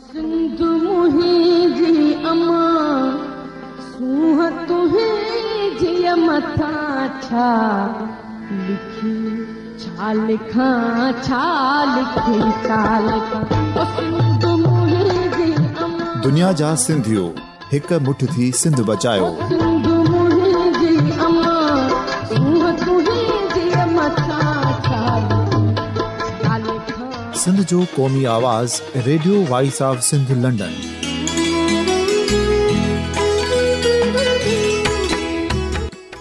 सिंध मुंहिंजी अमा सूह तुंहिंजी मथां छा लिखी छा लिखां छा लिखी छा लिखां सिंध मुंहिंजी अमा दुनिया जा सिंधियो हिक मुठ थी सिंध बचायो सिंध मुंहिंजी अमा सूह तुंहिंजी मथां छा लिखां सिंध जो क़ौमी आवाज़ radio voice of Sindh London.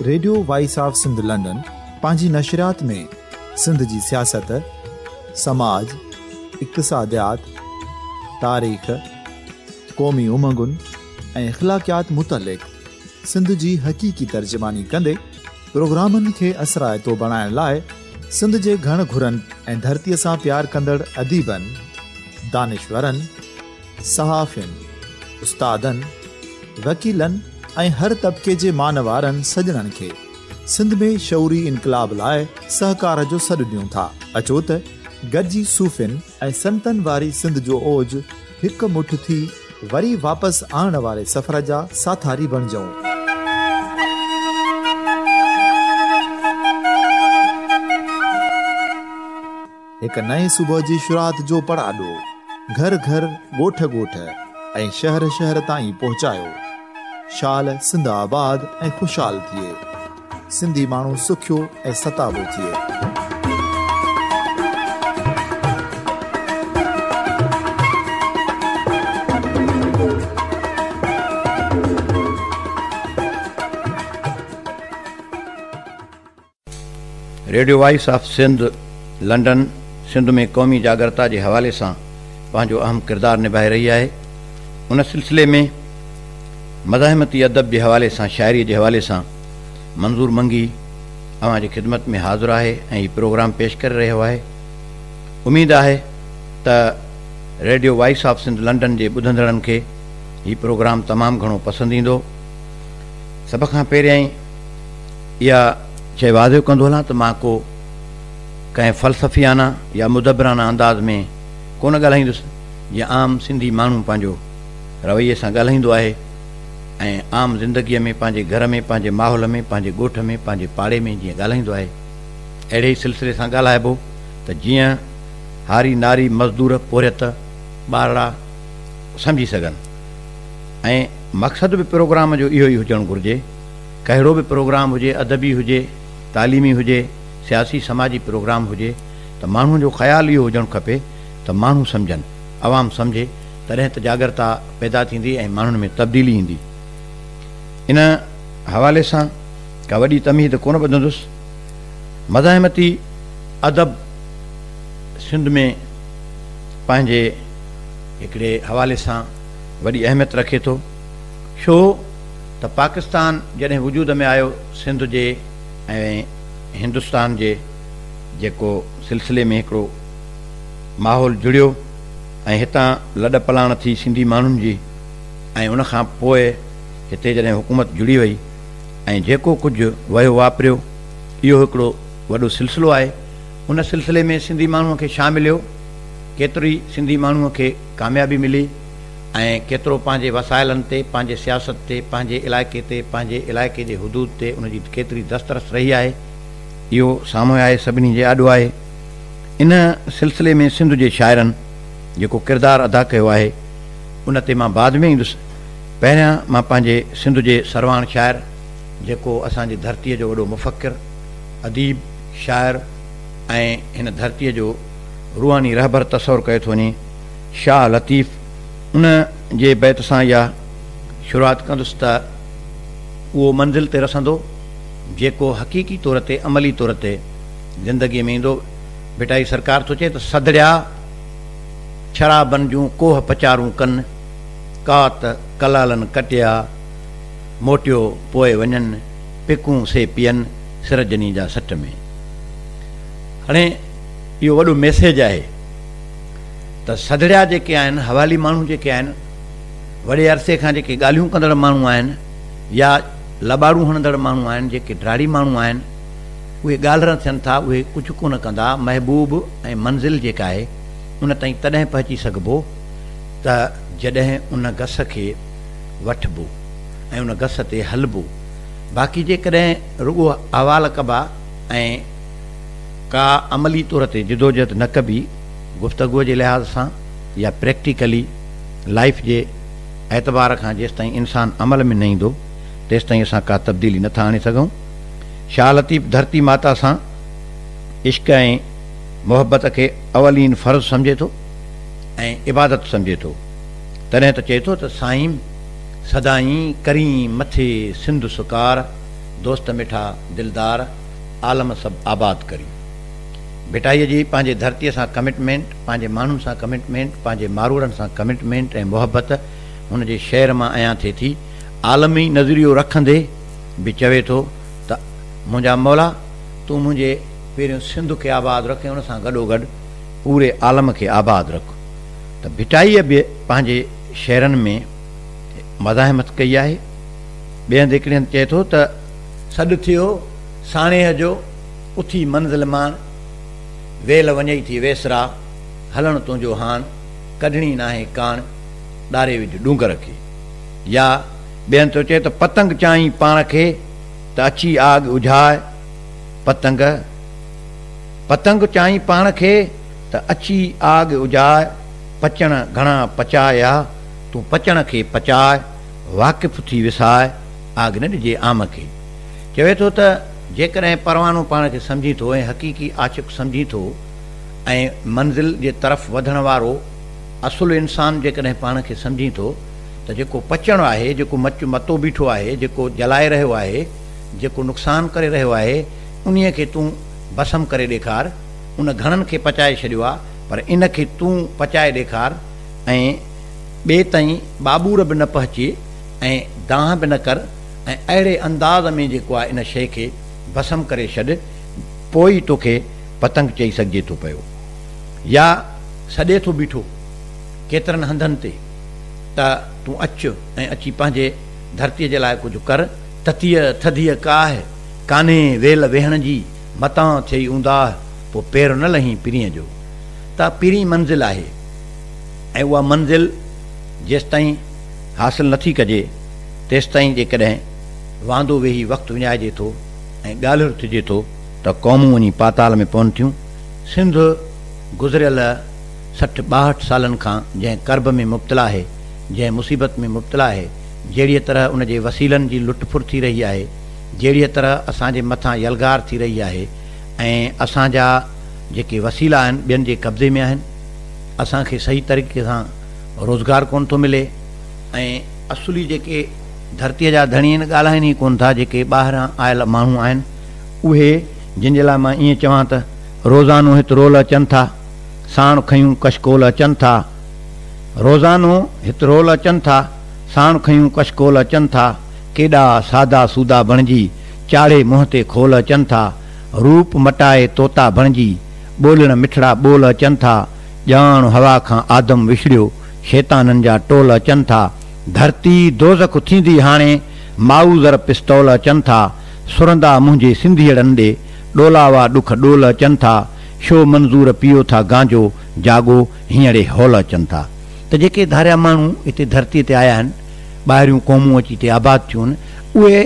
Radio voice of Sindh London पंहिंजी नशरियात में सिंध जी सियासत, समाज, इक़्तिसादियात, तारीख़, क़ौमी उमंगुनि ऐं अख़लाक़ियात मुतलिक़ सिंध जी हक़ीक़ी तर्जुमानी कंदे प्रोग्रामनि खे असराइतो बणाइण लाइ सिंध जे घण घुरनि ऐं धरतीअ सां प्यार कंदड़ अदीबनि, दानिशवरनि, सहाफ़ियुनि, उस्तादनि, वकीलनि ऐं हर तबिके जे मानवारनि सजणनि खे सिंध में शऊरी इनक़लाब लाइ सहकार जो सॾु ॾियूं था। अचो त गॾिजी सूफ़ियुनि ऐं संतनि वारी सिंध जो ओज हिकु मुठ थी वरी वापसि आणण वारे सफ़र जा साथारी बणिजऊं। हिकु नए सुबुह जी शुरूआत जो पड़ाॾो घर घर ॻोठ ॻोठ ऐं शहर शहर ताईं पहुचायो। शाल सिंध आबाद ऐं ख़ुशहाल थिए, सिंधी माण्हू सुखियो ऐं सताबो थिए। Radio voice of Sindh London Sindh में क़ौमी जागरता के हवाले से पंहिंजो अहम किरदार निभाए रही है। उन सिलसिले में मज़ाहिमती अदब के हवाले से, शायरी के हवाले से मंजूर मंगी अवां जी खिदमत में हाज़िर है ऐं हीउ प्रोग्राम पेश कर रहियो है। उम्मीद है त radio voice of Sindh London के ॿुधंदड़नि खे हीउ प्रोग्राम तमाम घणो पसंद ईंदो। सब खां पहिरियां इहा शइ वाज़िब कंदो हलां त मां को कंहिं फ़लसफ़ियाना या मुदबराना अंदाज़ में कोन ॻाल्हाईंदुसि, जीअं आम सिंधी माण्हू पंहिंजो रवैये सां ॻाल्हाईंदो आहे ऐं आम ज़िंदगीअ में पंहिंजे घर में, पंहिंजे माहौल में, पंहिंजे ॻोठ में, पंहिंजे पाड़े में जीअं ॻाल्हाईंदो आहे अहिड़े ई सिलसिले सां ॻाल्हाइबो त जीअं हारी नारी मज़दूर पोरियत ॿारड़ा सम्झी सघनि। ऐं मक़सदु बि प्रोग्राम जो इहो ई हुजणु घुरिजे। कहिड़ो बि प्रोग्राम हुजे, अदबी हुजे, तालीमी हुजे, सियासी समाजी प्रोग्राम हुजे, त माण्हुनि जो ख़्यालु इहो हुजणु खपे त माण्हू सम्झनि, आवाम सम्झे, तॾहिं त जागरता पैदा थींदी ऐं माण्हुनि में तब्दीली ईंदी। इन हवाले सां का वॾी तमीद कोन ॿुधंदुसि। मज़ाहिमती अदब सिंध में पंहिंजे हिकिड़े हवाले सां वॾी अहमियत रखे थो। छो त पाकिस्तान जॾहिं वजूद में आयो, सिंध जे ऐं हिंदुस्तान जे जेको सिलसिले में हिकिड़ो माहौल जुड़ियो ऐं हितां लॾ पलाण थी सिंधी माण्हुनि जी, ऐं उनखां पोइ हिते जॾहिं हुकूमत जुड़ी वई ऐं जेको कुझु वियो वापरियो, इहो हिकिड़ो वॾो सिलसिलो आहे। उन सिलसिले में सिंधी माण्हूअ खे छा मिलियो, केतिरी सिंधी माण्हूअ खे कामयाबी मिली ऐं केतिरो पंहिंजे वसाइलनि ते, पंहिंजे सियासत ते, पंहिंजे इलाइक़े ते, पंहिंजे इलाइक़े जे हुदूद ते उनजी केतिरी दस्तरस रही आहे, इहो साम्हूं आहे, सभिनी जे आॾो आहे। इन सिलसिले में सिंध जे शाइरनि जेको किरदारु अदा कयो आहे उन ते मां बाद में ईंदुसि। पहिरियां मां पंहिंजे सिंध जे सरवाण शाइर, जेको असांजी धरतीअ जो वॾो मुफ़क्किर, अदीब, शाइर ऐं हिन धरतीअ जो रूहानी रहबर तसवुरु कयो थो वञे, शाह लतीफ़, उन जे बैत सां इहा शुरूआत कंदुसि त उहो मंज़िल ते रसंदो जेको हक़ीक़ी तौर ते, अमली तौर ते ज़िंदगीअ में ईंदो। भिटाई सरकार थो चए त सदड़िया शराबनि जूं कोह पचारूं कनि, कात कलालनि कटिया मोटियो पोइ वञनि, पिकूं से पियनि सिरजनी जा सट में। हाणे इहो वॾो मैसेज आहे त सदड़िया जेके आहिनि, हवाली माण्हू जेके आहिनि, वॾे अरसे खां जेके ॻाल्हियूं कंदड़ माण्हू आहिनि या लॿाड़ू हणंदड़ माण्हू आहिनि, जेके ड्राड़ी माण्हू आहिनि, उहे ॻाल्हि थियनि था, उहे कुझु कोन कंदा। महबूब ऐं मंज़िल जेका आहे उन ताईं तॾहिं पहुची सघिबो त जॾहिं उन गस खे वठिबो ऐं उन गस ते हलबो। बाक़ी जेकॾहिं रुॻो अहवाल कबा ऐं का अमली तौर ते जिदोजहद न कबी गुफ़्तगूअ जे लिहाज़ सां या प्रैक्टिकली लाइफ जे एतबार खां जेसि ताईं इंसानु अमल में न ईंदो तेसि ताईं असां का तब्दीली नथा आणे सघूं। शाह लतीफ़ धरती माता सां इश्क ऐं मुहबत खे अवलीन फ़र्ज़ु सम्झे थो ऐं इबादत सम्झे थो। तॾहिं त चए थो त साईं सदाईं करीं मथे सिंध सुकार दोस्त मिठा दिलदार आलम सभु आबाद करी। भिटाईअ जी पंहिंजे धरतीअ सां कमिटमेंट, पंहिंजे माण्हुनि सां कमिटमेंट, पंहिंजे मारूड़नि सां कमिटमेंट ऐं मुहबत हुन जे शहर मां अयां थिए थी। आलमी नज़रियो रखंदे बि चवे थो त मुंहिंजा मौला तूं मुंहिंजे पहिरियों सिंध खे आबाद रखे, हुन सां गॾोगॾु पूरे आलम खे आबाद रख। त भिटाईअ बि पंहिंजे शहरनि में मज़ाहिमत कई आहे। ॿिए हंधि हिकिड़े हंधि चए थो त सॾु थियो साणेह जो उथी मंज़िल मां वेल वञई थी वेसरा हलणु तुंहिंजो हाण कढणी नाहे कान ॾारे विझ डूंगर खे। या ॿिए हंधि चए त पतंग चाहीं पाण खे त अची आग उझाए पतंग, पतंग चाहीं पाण खे त अची आग उझाए पचण घणा पचाया तूं पचण खे पचाए वाक़िफ़ थी विसाए आग न ॾिजे आम खे। चवे थो त जेकॾहिं परवानो पाण खे सम्झी थो ऐं हक़ीक़ी आशिक़ सम्झी थो ऐं मंज़िल जे तरफ़ वधण वारो असुलु इंसानु जेकॾहिं पाण खे सम्झी थो त जेको पचणो आहे, जेको मतो बीठो आहे, जेको जलाए रहियो आहे, जेको नुक़सानु करे रहियो आहे, उन्हीअ खे तूं भस्म करे ॾेखार। उन घणनि खे पचाए छॾियो आहे पर इन खे तूं पचाए ॾेखार ऐं ॿिए ताईं बाबूर बि न पहुचे ऐं दाह बि न कर ऐं अहिड़े अंदाज़ में जेको आहे इन शइ खे भस्म करे छॾ, पोइ ई तोखे पतंग चई सघिजे थो पियो। या सॾे थो बीठो केतिरनि हंधनि ते त तूं अचु ऐं अची पंहिंजे धरतीअ जे लाइ कुझु कर। ततीअ थधीअ काह कान्हे वेल वेहण जी मतां थिए ऊंदाह पोइ पेर न लही पीरीअ जो। त पीरी मंज़िल आहे ऐं उहा मंज़िल जेसि ताईं हासिलु नथी कजे तेसि ताईं जेकॾहिं वांदो वेही वक़्तु विञाइजे थो ऐं ॻाल्हियूं थिजे थो त क़ौमूं वञी पाताल में पहुनि थियूं। सिंध गुज़िरियल 60-62 सालनि खां जंहिं कर्ब में मुब्तला आहे, जंहिं मुसीबत में मुब्तला आहे, जहिड़ीअ तरह उन जे वसीलनि जी लुटफुर थी रही आहे, जहिड़ीअ तरह असांजे मथां यलगार थी रही आहे ऐं असांजा जेके वसीला आहिनि ॿियनि जे कब्ज़े में आहिनि, असांखे सही तरीक़े सां रोज़गार कोन थो मिले ऐं असुली जेके धरतीअ जा धणी आहिनि ॻाल्हाइनि ई कोन था। जेके ॿाहिरां आयल माण्हू आहिनि उहे जिन जे लाइ मां ईअं चवां त रोज़ानो हिते रोल अचनि था, साण खयूं कशकोल अचनि था, रोज़ानो हिते रोल अचनि था, साण खयूं कशकोल अचनि था, केॾा सादा सूदा बणिजी चाढ़े मुंहं ते खोल अचनि था, रूप मटाए तोता बणिजी ॿोलण मिठड़ा ॿोल अचनि था, ॼाण हवा खां आदम विछड़ियो शैताननि जा टोल अचनि था, धरती दोज़ख थींदी हाणे माऊज़र पिस्तौल अचनि था, सुरंदा मुंहिंजे सिंधियड़नि ॾे ॾोलावा ॾुख ॾोल अचनि था, शो मंज़ूर पियो था गांजो जागो हींअरे हौल अचनि था। त जेके धारिया माण्हू हिते धरतीअ ते आया आहिनि, ॿाहिरियूं क़ौमूं अची हिते आबाद थियूं आहिनि, उहे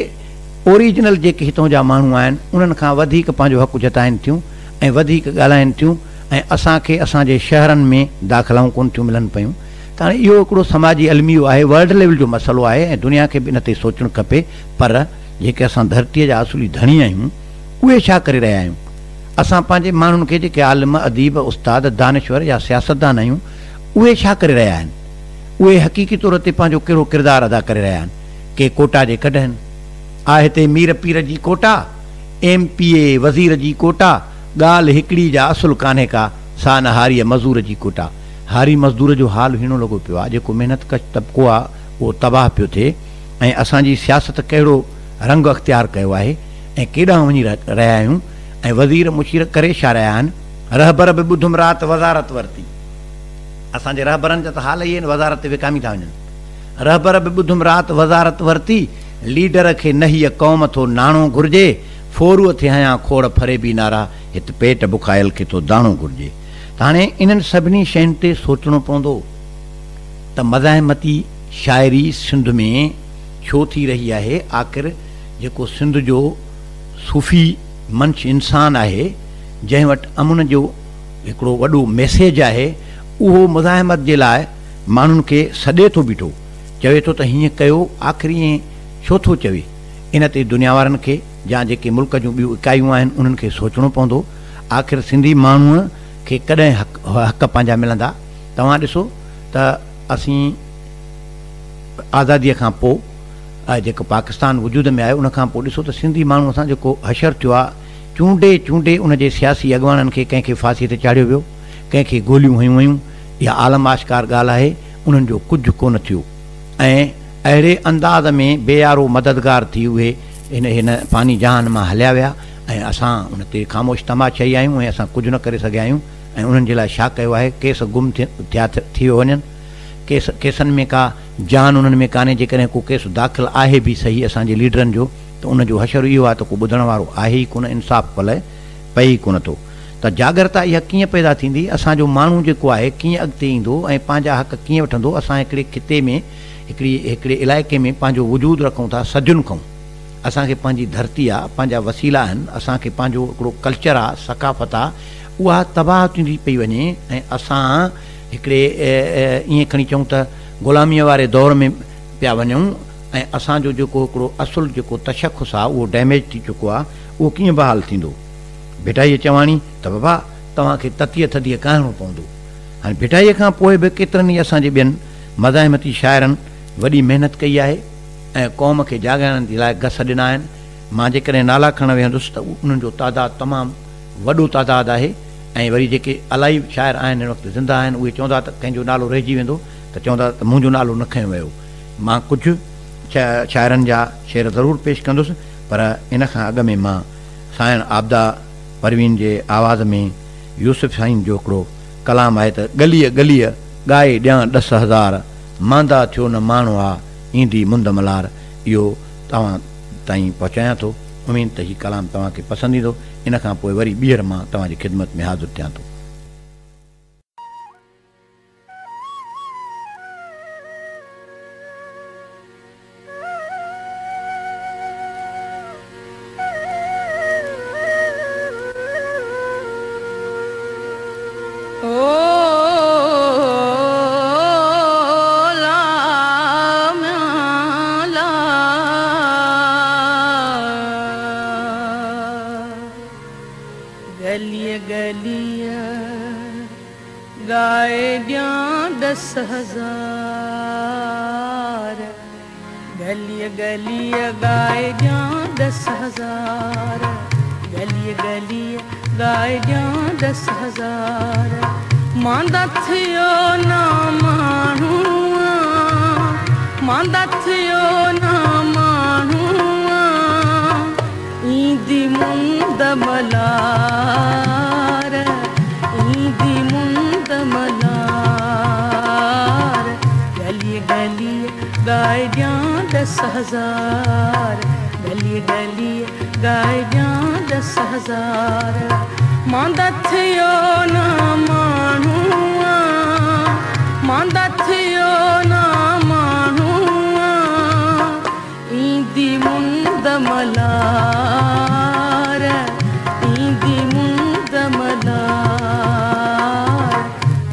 ओरिजिनल जेके हितां जा माण्हू आहिनि उन्हनि खां वधीक पंहिंजो हक़ु जताइनि थियूं ऐं वधीक ॻाल्हाइनि थियूं ऐं असांखे असांजे शहरनि में दाख़िलाऊं कोन थियूं मिलनि पियूं। त हाणे इहो हिकिड़ो समाजी अलमियो आहे, वर्ल्ड लेवल जो मसइलो आहे ऐं दुनिया खे बि इन ते सोचणु खपे। पर जेके असां धरतीअ जा असुली धणी आहियूं उहे छा करे रहिया आहियूं? असां पंहिंजे माण्हुनि खे जेके आलिम अदीब उस्ताद दानिश्वर या सियासतदान आहियूं उहे छा करे रहिया आहिनि? उहे हक़ीक़ी तौर ते पंहिंजो कहिड़ो किरदारु अदा करे रहिया आहिनि? के कोटा जे कढनि आहे हिते मीर पीर जी कोटा, MPA वज़ीर जी कोटा, ॻाल्हि हिकिड़ी जा असुलु कान्हे का, सा न हारीअ मज़दूर जी कोटा। हारी मज़दूर जो हाल हीणो लॻो पियो आहे, जेको महिनत कश तबिको आहे उहो तबाह पियो थिए ऐं असांजी सियासत कहिड़ो रंग अख़्तियार कयो आहे ऐं केॾांहुं वञी रहिया आहियूं ऐं वज़ीर मुशीर करे छा रहिया आहिनि? रहबर बि ॿुधुमि राति वज़ारत वरिती। असांजे रहबरनि जा त हाल इहे आहिनि, वज़ारत ते विकामी था वञनि। रहबर बि ॿुधुमि राति वज़ारत वरिती, लीडर खे न हीअ क़ौम थो नाणो घुरिजे, फोरूअ थे हयां खोड़ फरे बि नारा, हिते पेट बुखायल खे थो दाणो घुरिजे। त हाणे इन्हनि सभिनी शयुनि ते सोचणो पवंदो। त मज़ाहिमती शाइरी सिंध में छो थी रही आहे। आख़िर जेको सिंध जो सूफ़ी मंश इंसान आहे, जंहिं वटि अमुन जो हिकिड़ो वॾो मैसेज आहे, उहो मुज़ाहिमत जे लाइ माण्हुनि खे सॾे थो बीठो, चवे थो त हीअं कयो। आख़िर ईअं छो थो चवे? इन ते दुनिया वारनि खे या जेके मुल्क जूं ॿियूं इकाइयूं आहिनि उन्हनि खे सोचणो पवंदो। आख़िर सिंधी माण्हूअ खे कॾहिं हक़ पंहिंजा मिलंदा? तव्हां ॾिसो त असीं आज़ादीअ खां पोइ जेको पाकिस्तान वजूद में आयो, उन खां पोइ ॾिसो त सिंधी माण्हू असां जेको हशर थियो आहे, चूंडे चूंडे उन जे सियासी अॻवाननि खे कंहिंखे फांसीअ ते चाढ़ियो वियो, कंहिंखे गोलियूं हयूं वयूं। इहा आलम आश्कार ॻाल्हि आहे, उन्हनि जो कुझु कोन थियो। ऐं अहिड़े अंदाज़ में बेयारो मददगार थी उहे हिन पानी जहान मां हलिया विया, ऐं असां उन ते ख़ामोश तमाशाई आहियूं, ऐं असां कुझु न करे सघिया आहियूं। ऐं उन्हनि जे लाइ छा कयो आहे? केस गुम थी वियो वञनि, केसनि में का जान उन्हनि में कान्हे। जेकॾहिं को केस दाख़िल आहे बि सही असांजे लीडरनि जो, त उनजो हशर इहो आहे त को ॿुधण वारो आहे ई कोन, इंसाफ़ भले पए ई कोन थो। त जागरता इहा कीअं पैदा थींदी? असांजो माण्हू जेको आहे कीअं अॻिते ईंदो ऐं पंहिंजा हक़ कीअं वठंदो? असां हिकिड़े खिते में हिकिड़े इलाइक़े में पंहिंजो वजूद रखूं था सदियुनि खां। असांखे पंहिंजी धरती आहे, पंहिंजा वसीला आहिनि, असांखे पंहिंजो हिकिड़ो कल्चर आहे, सकाफ़त आहे, उहा तबाह थींदी पई वञे। ऐं असां हिकिड़े ईअं खणी चऊं त ग़ुलामीअ वारे दौर में पिया वञूं, ऐं असांजो जेको हिकिड़ो असुलु जेको तशख़ुस आहे उहो डैमेज थी चुको आहे। उहो कीअं बहाल थींदो? भिटाईअ चवाणी त बाबा तव्हांखे ततीअ थधीअ करणो पवंदो। हाणे भिटाईअ खां पोइ बि केतिरनि ई असांजे ॿियनि मज़ाहिमती शाइरनि वॾी महिनत कई आहे ऐं क़ौम खे जाॻाइण जे लाइ घस ॾिना आहिनि। मां जेकॾहिं नाला खणणु वेहंदुसि त उन्हनि जो तइदादु तमामु वॾो तइदादु आहे। ऐं वरी जेके इलाही शाइर आहिनि हिन वक़्तु ज़िंदा आहिनि, उहे चवंदा त कंहिंजो नालो रहिजी वेंदो त चवंदा त मुंहिंजो नालो न खंयो वियो। मां कुझु शाइरनि जा शेर ज़रूरु पेश कंदुसि, पर इन खां अॻु में मां साइण आबदा परवीन जे आवाज़ में यूसुफ साईं जो हिकिड़ो कलाम आहे त गलीअ गलीअ ॻाए ॾियां 10,000, मांदा थियो न माण्हू आहे ईंदी मुंद मल्हार। इहो तव्हां ताईं पहुचायां थो। उमेद त हीउ कलाम तव्हांखे पसंदि ईंदो। इन खां पोइ वरी ॿीहर मां तव्हांजी ख़िदमत में हाज़िर थियां थो। गाए ॾियां 10,000, गलीअ गलीअ गाए ॾियां 10,000, गलीअ गलीअ गाए ॾियां 10,000। मांदा थियो न माण्हू, मांदा थियो न माण्हू, ईंदी मुंद मल्हार, ईंदी मुंद मल्हार। गलीअ गलीअ गाए ॾियां 10,000, गलीअ गलीअ गाए ॾियां 10,000। मांदा थियो न माण्हू, मांदा थियो न माण्हू, ईंदी मुंद मल्हार, ईंदी मुंद मल्हार।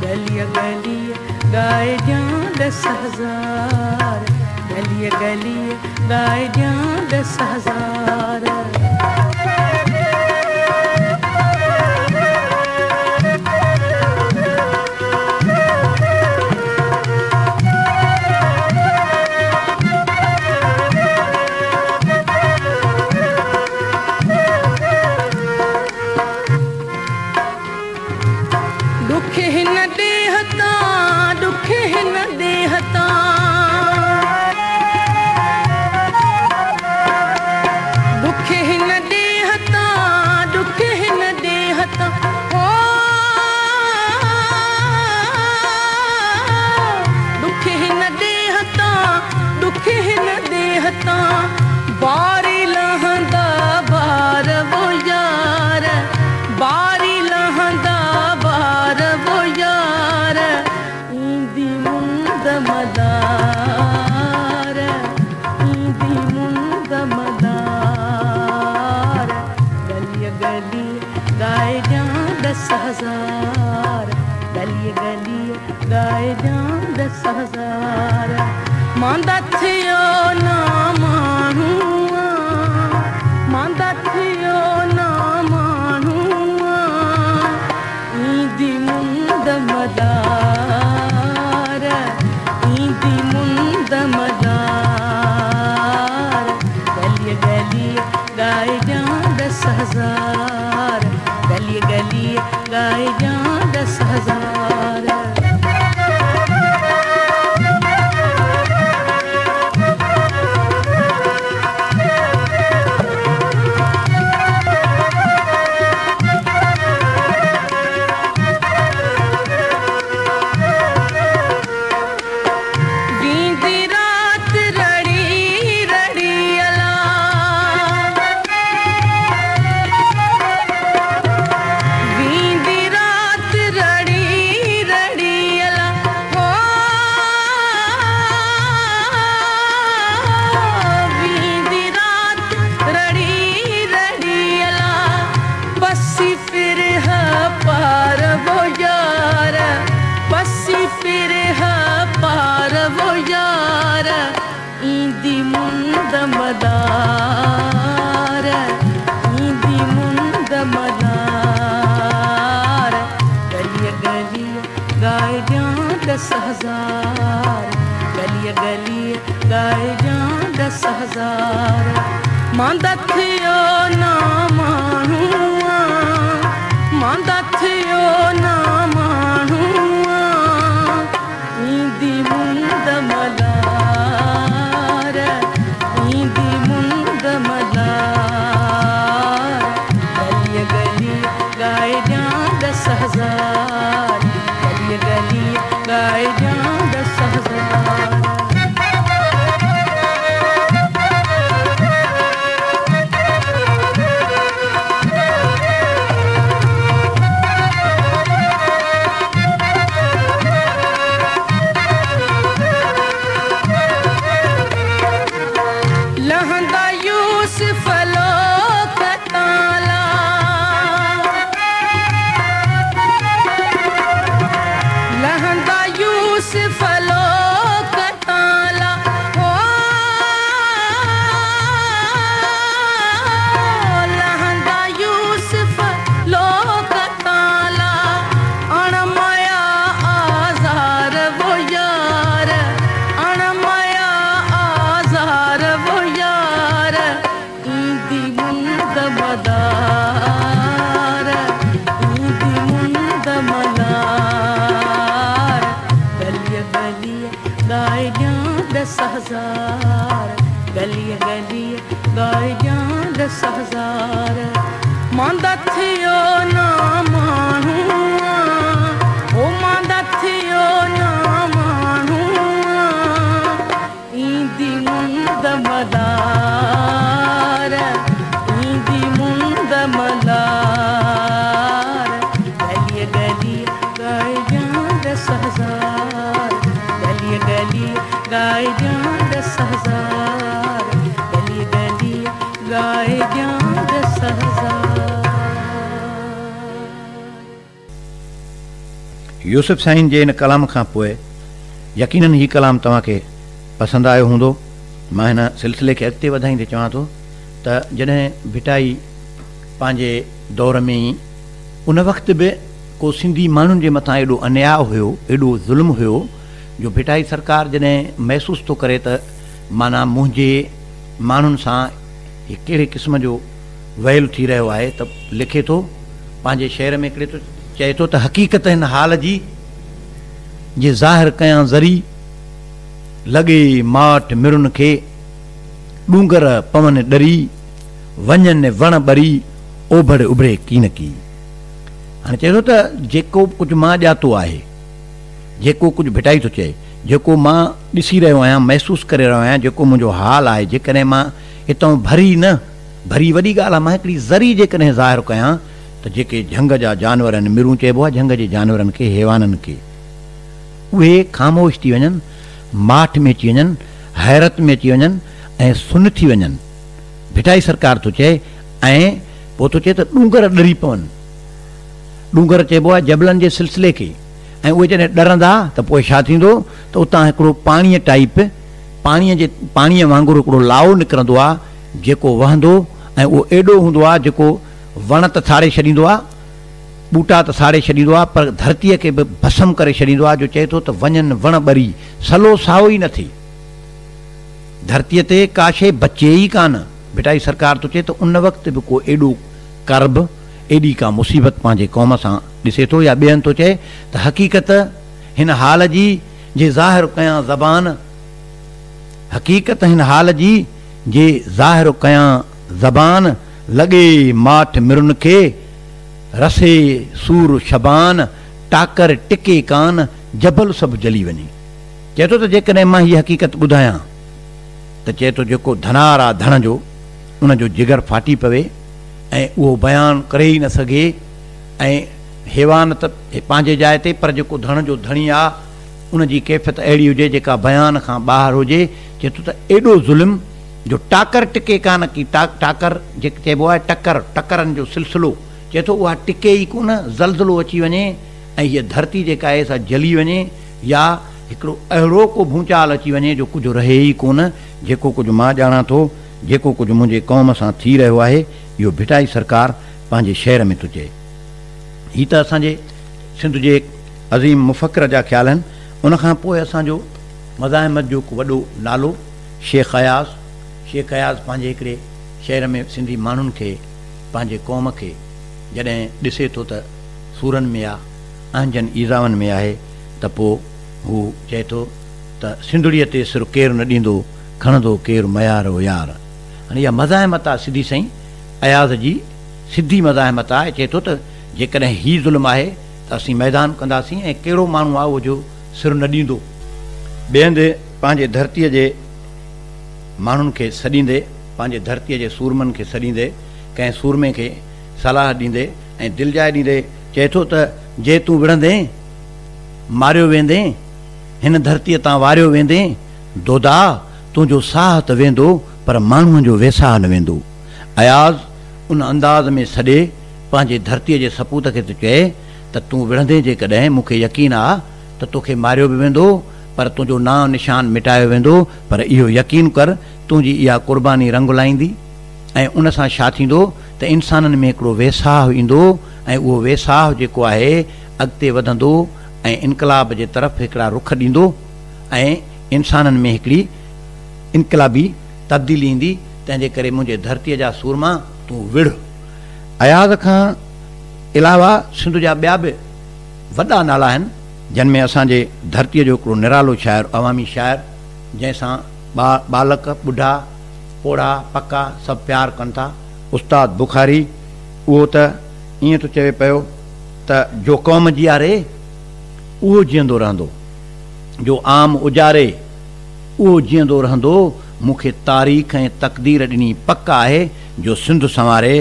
गलीअ गलीअ गाए ॾियां 10,000, गलीअ गलीअ गाए ॾियां 10,000। दुख मदार ईंदी मुंद मदार गली गली गाए ॼां 10,000 गली गली गाए ॼां 10,000 मांदा थियो ना माण्हू मांदा थियो ना माण्हू ईंदी मुंद मदार ईंदी मुंद मदार गली गली गाए ॼां 10,000 गली गली गाए ॼां 10,000 ईंदी मुंद मदार ईंदी मुंद मदार गली गली गाए ॼां 10,000 गली गली गाए ॼां 10,000 मांदा थियो ना माण्हू मांदा थियो ना माण्हू ईंदी मुंद मदार ईंदी मुंद मदार गली गली गाए ॼां 10,000 गली गली गाए ॼां 10,000 लहंदा यूसुफ लोक ताला लहंदा यूसुफ लोक ताला ओ लहंदा यूसुफ लोक ताला अणमया आज़ार वो यार अणमया आज़ार वो यार ईंदी मुंद मदार ईंदी मुंद मदार गली गली गाए ॼां 10,000 गली गली गाए ॼां 10,000 मांदा थियो ना माण्हू ओ मांदा थियो ना माण्हू ईंदी मुंद मदार ईंदी मुंद मदार गली गली गाए ॼां 10,000 गली गली गाए ॼां 10,000 गली गली गाए ॼां 10,000 यूसुफ साईं जे इन कलाम खां पोइ यकीनन ही कलाम तव्हांखे पसंदि आयो हूंदो। मां हिन सिलसिले खे अॻिते वधाईंदे चवां थो त जॾहिं भिटाई पंहिंजे दौर में ई उन वक़्तु बि को सिंधी माण्हुनि जे मथां एॾो अन्याय हुयो एॾो ज़ुल्म हुयो जो भिटाई सरकार जॾहिं महसूसु थो करे त माना मुंहिंजे माण्हुनि सां कहिड़े क़िस्म जो वैल थी रहियो आहे त लिखे थो पंहिंजे शहर में हिकिड़े तो चए थो त हक़ीक़त हिन हाल जी जे ज़ाहिर कयां ज़री लॻे माठ मिरुनि खे ॾूंगर पवन ॾरी वञनि वण ॿरी ओभड़ उभरे कीन की। हाणे चए थो त जेको कुझु मां ॼातो आहे जेको कुझु भिटाई थो चए जेको मां ॾिसी रहियो आहियां महसूसु करे रहियो आहियां जेको मुंहिंजो हाल आहे जेकॾहिं मां हितां भरी न भरी वॾी ॻाल्हि आहे मां हिकिड़ी ज़री जेकॾहिं ज़ाहिर कयां त जेके झंग जा जानवर मिरूं चइबो आहे झंग जे जानवरनि खे हैवाननि खे उहे ख़ामोश थी वञनि माठ में अची वञनि, हैरत में अची वञनि ऐं सुन थी वञनि। भिटाई सरकार थो चए ऐं पोइ थो चए त ॾूंगर ॾरी पवनि। ॾूंगर चइबो आहे जबलनि जे सिलसिले खे, ऐं उहे जॾहिं ॾरंदा त पोइ छा थींदो त उतां हिकिड़ो पाणीअ टाइप पाणीअ वांगुरु हिकिड़ो लाओ निकिरंदो आहे जेको वहंदो, ऐं उहो एॾो हूंदो आहे जेको वण त साड़े छॾींदो आहे, ॿूटा त साड़े छॾींदो आहे, पर धरतीअ खे बि भस्म करे छॾींदो आहे। जो चए थो त वञनि वण ॿरी, सलो साओ ई न थिए, धरतीअ ते का शइ बचे ई कान। भिटाई सरकार थो चए त उन वक़्तु बि को एॾो करब, एॾी का मुसीबत पंहिंजे क़ौम सां ॾिसे थो। या ॿियनि थो चए त हक़ीक़त हिन हाल जी जे ज़ाहिर कयां ज़बान, हक़ीक़त हिन हाल जी जे ज़ाहिर कयां ज़बान, लॻे माठ मिरुन खे रसे सूर शबान, टाकर टिके कान, जबल सभु जली वञे। चए थो त जेकॾहिं मां हीअ हक़ीक़त ॿुधायां त चए थो जेको धनार आहे धन जो, उनजो जिगर फाटी पवे ऐं उहो बयानु करे ई न सघे, ऐं हैवान त पंहिंजे जाइ ते, पर जेको धन जो धणी आहे उनजी कैफ़ियत अहिड़ी हुजे जेका बयान खां ॿाहिरि हुजे। चए थो त एॾो ज़ुल्म जो टाकर टिके कान की टाकर जेके चइबो आहे टकरनि जो सिलसिलो, चए थो उहा टिके ई कोन, ज़लज़लो अची वञे ऐं हीअ धरती जेका आहे सा जली वञे, या हिकिड़ो अहिड़ो को भूचाल अची वञे जो कुझु रहे ई कोन। जेको कुझु मां ॼाणा थो, जेको कुझु मुंहिंजे क़ौम सां थी रहियो आहे, इहो भिटाई सरकार पंहिंजे शहर में थो चए। हीअ त असांजे सिंध जे अज़ीम मुफ़क्र जा ख़्याल आहिनि। उनखां पोइ असांजो मज़ाहिमत जो वॾो नालो शेख अयाज़ पंहिंजे हिकिड़े शहर में सिंधी माण्हुनि खे, पंहिंजे क़ौम खे जॾहिं ॾिसे थो त सूरनि में आहे, अंजनि ईज़ावनि में आहे, त पोइ हू चए थो त सिंधड़ीअ ते सिर केरु न ॾींदो, खणंदो केरु मयारो यार। हाणे इहा मज़ाहिमत आहे सिधी साईं अयाज़ जी, सिधी मज़ाहिमत आहे। चए थो त जेकॾहिं हीउ ज़ुल्म आहे त असीं मैदान कंदासीं, ऐं कहिड़ो माण्हू आहे उहो जो सिर न ॾींदो। ॿिए हंधि पंहिंजे धरतीअ जे माण्हुनि खे सॾींदे, पंहिंजे धरतीअ जे सूरमनि खे सॾींदे, कंहिं सूरमे खे सलाह ॾींदे ऐं दिलिजाए ॾींदे चए थो त जे तूं विढ़ंदे मारियो वेंदे, हिन धरतीअ तां वारियो वेंदे, दोदा तुंहिंजो साह त वेंदो पर माण्हूअ जो वेसाह न वेंदो। अयाज़ उन अंदाज़ में सॾे पंहिंजे धरतीअ जे सपूत खे थो चए त तूं विढ़ंदे जेकॾहिं मूंखे यकीन आहे त तोखे मारियो बि वेंदो, पर तुंहिंजो नाम निशान मिटायो वेंदो, पर इहो यकीन कर तुंहिंजी इहा कुर्बानी रंग लाहींदी। ऐं उन सां छा थींदो त इंसाननि में हिकिड़ो वेसाह ईंदो, ऐं उहो वेसाह जेको आहे अॻिते वधंदो ऐं इनकलाब जे तरफ़ हिकिड़ा रुख ॾींदो, ऐं इंसाननि में हिकिड़ी इनकलाबी तब्दीली ईंदी। तंहिंजे करे मुंहिंजे धरतीअ जा सूरमा तूं विढ़। अयाज़ खां अलावा सिंध जा ॿिया बि वॾा नाला आहिनि, जिन में असांजे धरतीअ जो हिकिड़ो निरालो शाइर, अवामी शाइर, जंहिंसां बालक ॿुढा पोड़ा पका सभु प्यार कनि था, उस्ताद बुखारी। उहो त ईअं थो चवे पियो त जो क़ौम जीआरे उहो जीअंदो रहंदो, जो आम उजारे उहो जीअंदो रहंदो, मूंखे तारीख़ ऐं तक़दीर ॾिनी पक आहे, जो सिंध संवारे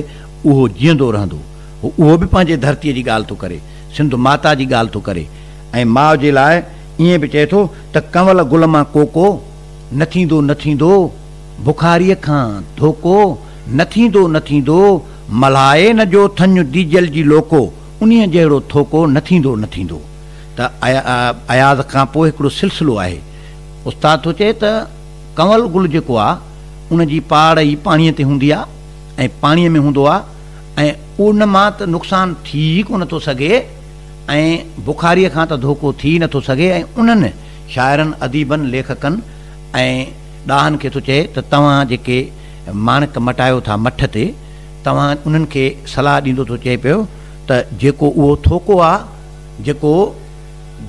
उहो जीअंदो रहंदो। उहो बि पंहिंजे धरतीअ जी ॻाल्हि थो करे, सिंध माता जी ॻाल्हि थो करे। ऐं माउ जे लाइ ईअं बि चए थो त कंवल गुल मां कोको न थींदो न थींदो, बुखारीअ खां धोको न थींदो न थींदो, मल्हाए न जो थञ डीजल जी लोको, उन्हीअ जहिड़ो थोको न थींदो न थींदो। त अयाज़ खां पोइ हिकिड़ो सिलसिलो आहे। उस्ताद थो चए त कंवल गुल जेको आहे उनजी पाड़ ई पाणीअ ते हूंदी आहे, ऐं पाणीअ में हूंदो आहे, ऐं उन मां त नुक़सानु थी कोन थो सघे, ऐं बुखारीअ खां त धोको थी नथो सघे। ऐं उन्हनि शाइरनि, अदीबनि, लेखकनि ऐं ॾाहनि खे थो चए त तव्हां जेके माणक मटायो था मठ ते, तव्हां उन्हनि खे सलाह ॾींदो थो चए पियो त जेको उहो थोको आहे जेको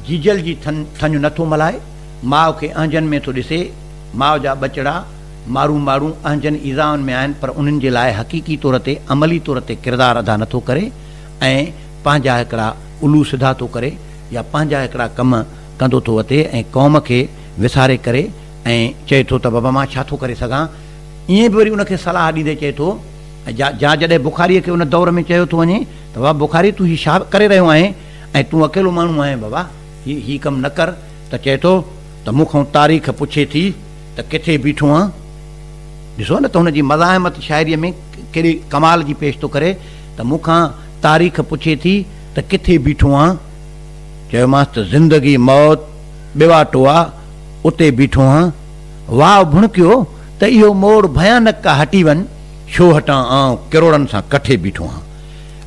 जीजल जी थञ नथो मल्हाए, माउ खे अंजनि में थो ॾिसे, माउ जा बचड़ा मारू अंजनि ईज़ाउनि में आहिनि, पर उन्हनि जे लाइ हक़ीक़ी तौर ते अमली तौर ते किरदारु अदा नथो करे, ऐं पंहिंजा हिकिड़ा उलू सिधा थो करे, या पंहिंजा हिकिड़ा कम कंदो थो अचे, ऐं क़ौम खे विसारे करे ऐं चए थो त बाबा मां छा थो करे सघां। ईअं बि वरी उनखे सलाह ॾींदे चए थो, जा जॾहिं बुखारीअ खे उन दौर में चयो थो वञे त बाबा बुखारी तूं हीउ छा करे रहियो आहीं, ऐं तूं अकेलो माण्हू आहीं बाबा, हीउ कमु न कर। त चए थो त मूंखां तारीख़ पुछे थी त किथे बीठो आं। ॾिसो न त हुनजी मज़ाहिमत शाइरीअ में कहिड़ी कमाल जी पेश थो करे त मूंखां तारीख़ पुछे थी त किथे बीठो आं। चयोमांसि त ज़िंदगी मौत बेवाटो आहे उते बीठो आं। वाह भुणकियो त इहो मोड़ भयानक का हटी वञ, छो हटां आउं किरोड़नि सां कठे बीठो आं।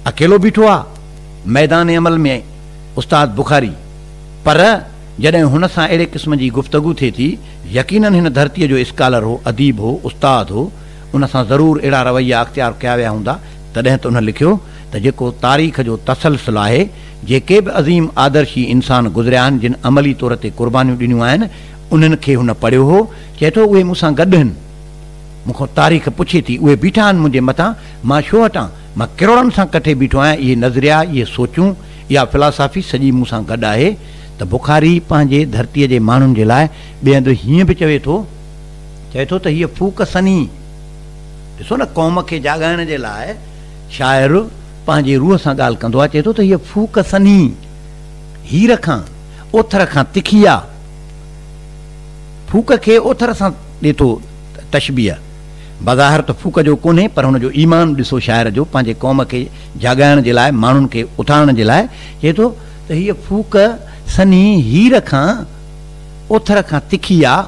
अकेलो बीठो आहे मैदान अमल में उस्ताद बुखारी, पर जॾहिं हुन सां अहिड़े क़िस्म जी गुफ़्तगू थिए थी, यकीनन हिन धरतीअ जो स्कॉलर हो, अदीब हो, उस्ताद हो, उन सां ज़रूरु अहिड़ा रवैया अख़्तियार कया विया हूंदा। तॾहिं त उन लिखियो त जेको तारीख़ जो तसलसल आहे, जेके बि अज़ीम आदर्शी इंसान गुज़रिया आहिनि जिन अमली तौर ते क़ुर्बानियूं ॾिनियूं आहिनि, उन्हनि खे हुन पढ़ियो हो। चए थो उहे मूंसां गॾु आहिनि, मूंखां तारीख़ पुछे थी, उहे बीठा आहिनि मुंहिंजे मथां, मां छो हटां, मां किरोड़नि सां कठे बीठो आहियां। इहे नज़रिया, इहे सोचूं, इहा फिलासफ़ी सॼी मूंसां गॾु आहे। त बुखारी पंहिंजे धरतीअ जे माण्हुनि जे लाइ ॿिए हंधि हीअं बि चए थो त हीअ फूक सनी। ॾिसो न, क़ौम खे जाॻाइण जे लाइ शाइर पंहिंजे रूह सां ॻाल्हि कंदो आहे। चए थो त हीअ फूक सनी, हीर खां ओथर खां तिखी आहे। फूक खे ओथर सां ॾिए थो तशबीह। बज़ाहिर त फूक जो कोन्हे, पर हुनजो ईमान ॾिसो शाइर जो पंहिंजे क़ौम खे जाॻाइण जे लाइ, माण्हुनि खे उथारण जे लाइ चए थो त हीअ फूक सनी, हीर खां ओथर खां तिखी आहे।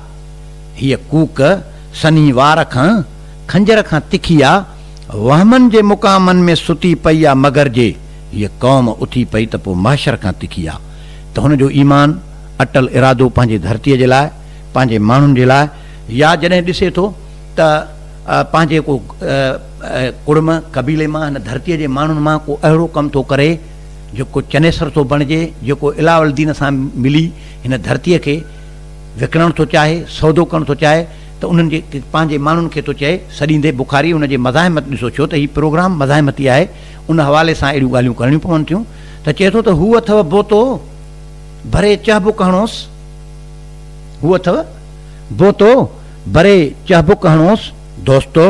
हीअ कूक सनी वार खां खंजर खां तिखी आहे। वहमनि जे मुक़ामनि में सुती पई आहे मगर जे, हीअ क़ौम उथी पई त पोइ महशर खां तिखी आहे। त हुनजो ईमान, अटल इरादो पंहिंजे धरतीअ जे लाइ, पंहिंजे माण्हुनि जे लाइ, या जॾहिं ॾिसे थो त पंहिंजे को कुड़म कबीले मां, हिन धरतीअ जे माण्हुनि मां को अहिड़ो कमु थो करे जेको चनेसर थो बणिजे, जेको इलावल दीन सां मिली हिन धरतीअ खे विकिणणु थो चाहे, सौदो करणु थो चाहे, त उन्हनि जे पंहिंजे माण्हुनि खे थो चए सॾींदे बुखारी हुनजे मज़ाहिमत ॾिसो, छो त हीउ प्रोग्राम मज़ाहिमती आहे, उन हवाले सां अहिड़ियूं ॻाल्हियूं करणियूं पवनि थियूं। त चए थो त हू अथव बोतो भरे चहबुक हणोसि, हू अथव बोतो भरे चहबुक हणोसि, दोस्तो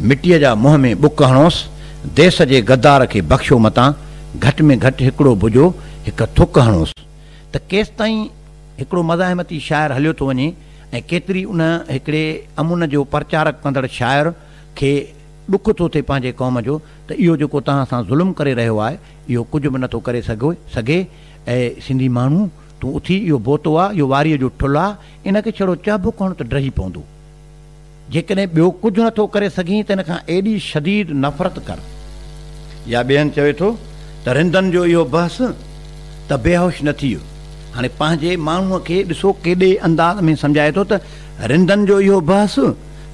मिटीअ जा मुंहं में बुक हणोसि, देश जे गद्दार खे बख़्शो मतां, घटि में घटि हिकिड़ो भुजो, हिकु थुक हणोसि। त केसि ताईं हिकिड़ो मज़ाहिमती शाइर हलियो थो वञे ऐं केतिरी उन हिकिड़े अमुन जो प्रचारक कंदड़ शाइर खे ॾुख थो थिए पंहिंजे क़ौम जो, त इहो जेको तव्हां सां ज़ुल्म करे रहियो आहे, इहो कुझु बि नथो करे सघे। ऐं सिंधी माण्हू, तूं उथी, इहो बोतो आहे, इहो वारीअ जो ठुल आहे, इनखे छड़ो चहबुक हण त ड्रही पवंदो। जेकॾहिं ॿियो कुझु नथो करे सघीं त इन खां एॾी शदीद नफ़रत कर। या ॿियनि चवे थो त रिंदनि जो इहो बहस त बेहोश न थी वियो। हाणे पंहिंजे माण्हूअ खे ॾिसो केॾे अंदाज़ में सम्झाए थो त रिंदनि जो इहो बहस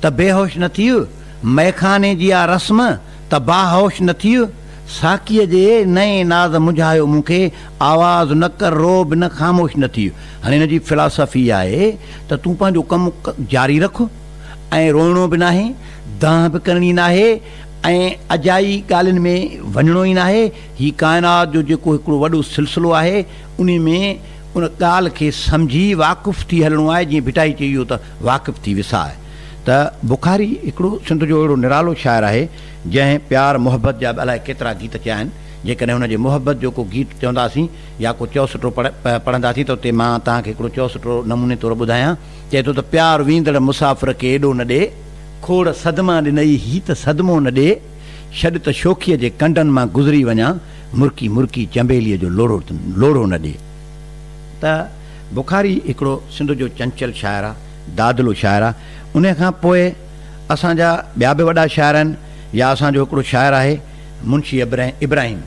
त बेहोश न थी वियो, मैखाने जी आहे रस्म त बाहोश न थी वियो, साकीअ जे नए नाज़ मुझायो मूंखे, आवाज़ न कर रोब न ख़ामोश न थी वियो। हाणे हिन जी फिलासफ़ी आहे त तूं पंहिंजो कमु जारी रख ऐं रोइणो बि नाहे, दांह बि करणी नाहे ऐं अजाई ॻाल्हियुनि में वञिणो ई नाहे। हीउ काइनात जो जेको हिकिड़ो वॾो सिलसिलो आहे, उन में उन ॻाल्हि खे सम्झी वाक़ुफ़ु थी हलणो आहे। जीअं भिटाई चई इहो त वाक़ुफ़ु थी विसाए। त बुखारी हिकिड़ो सिंध जो अहिड़ो निरालो शाइर आहे जंहिं प्यार मुहबत जा अलाए केतिरा गीत चया आहिनि। जेकॾहिं हुनजे मुहबत जो को गीत चवंदासीं या को चौसठो पढ़ंदासीं त उते मां तव्हांखे हिकिड़ो चौसठो नमूने तौरु ॿुधायां। चए थो त प्यार वींदड़ मुसाफ़िर खे एॾो न ॾे, खोड़ सदमा ॾिनई ही त सदमो न ॾे, छॾ त शोखीअ जे कंडनि मां गुज़री वञा, मुर्की मुर्की चंबेलीअ जो लोड़ो न ॾे। त बुखारी हिकिड़ो सिंध जो चंचल शाइर आहे, दादलो शाइर आहे। उन खां पोइ असांजा ॿिया बि वॾा शाइर आहिनि। या असांजो हिकिड़ो शाइर आहे मुंशी इब्राहिम।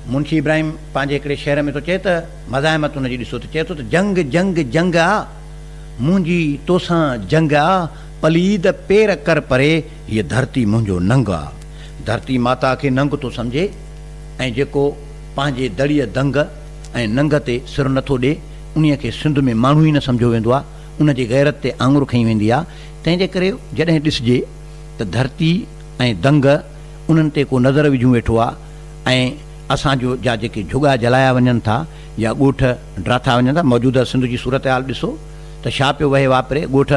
मुंशी इब्राहिम पंहिंजे हिकिड़े शहर में थो चए त मज़ाहिमत हुनजी ॾिसो त चए थो त जंग जंग जंग आहे, मुंहिंजी तोसां जंग आहे, पलीद पेर कर परे, हीअ धरती मुंहिंजो नंग आहे। धरती माता खे नंग थो सम्झे ऐं जेको पंहिंजे दड़ीअ दंग ऐं नंग ते सिर नथो ॾे, उन खे सिंध में माण्हू ई न सम्झो वेंदो आहे, उनजी गैरत ते आङुर खई वेंदी आहे। तंहिंजे करे जॾहिं ॾिसजे त धरती ऐं दंग उन्हनि ते को नज़र विझूं वेठो आहे ऐं असांजो जा जेके झुगा जलाया वञनि था या ॻोठ ड्राथा वञनि था। मौजूदा सिंध जी सूरत हाल ॾिसो त छा पियो वहे वापरे, ॻोठ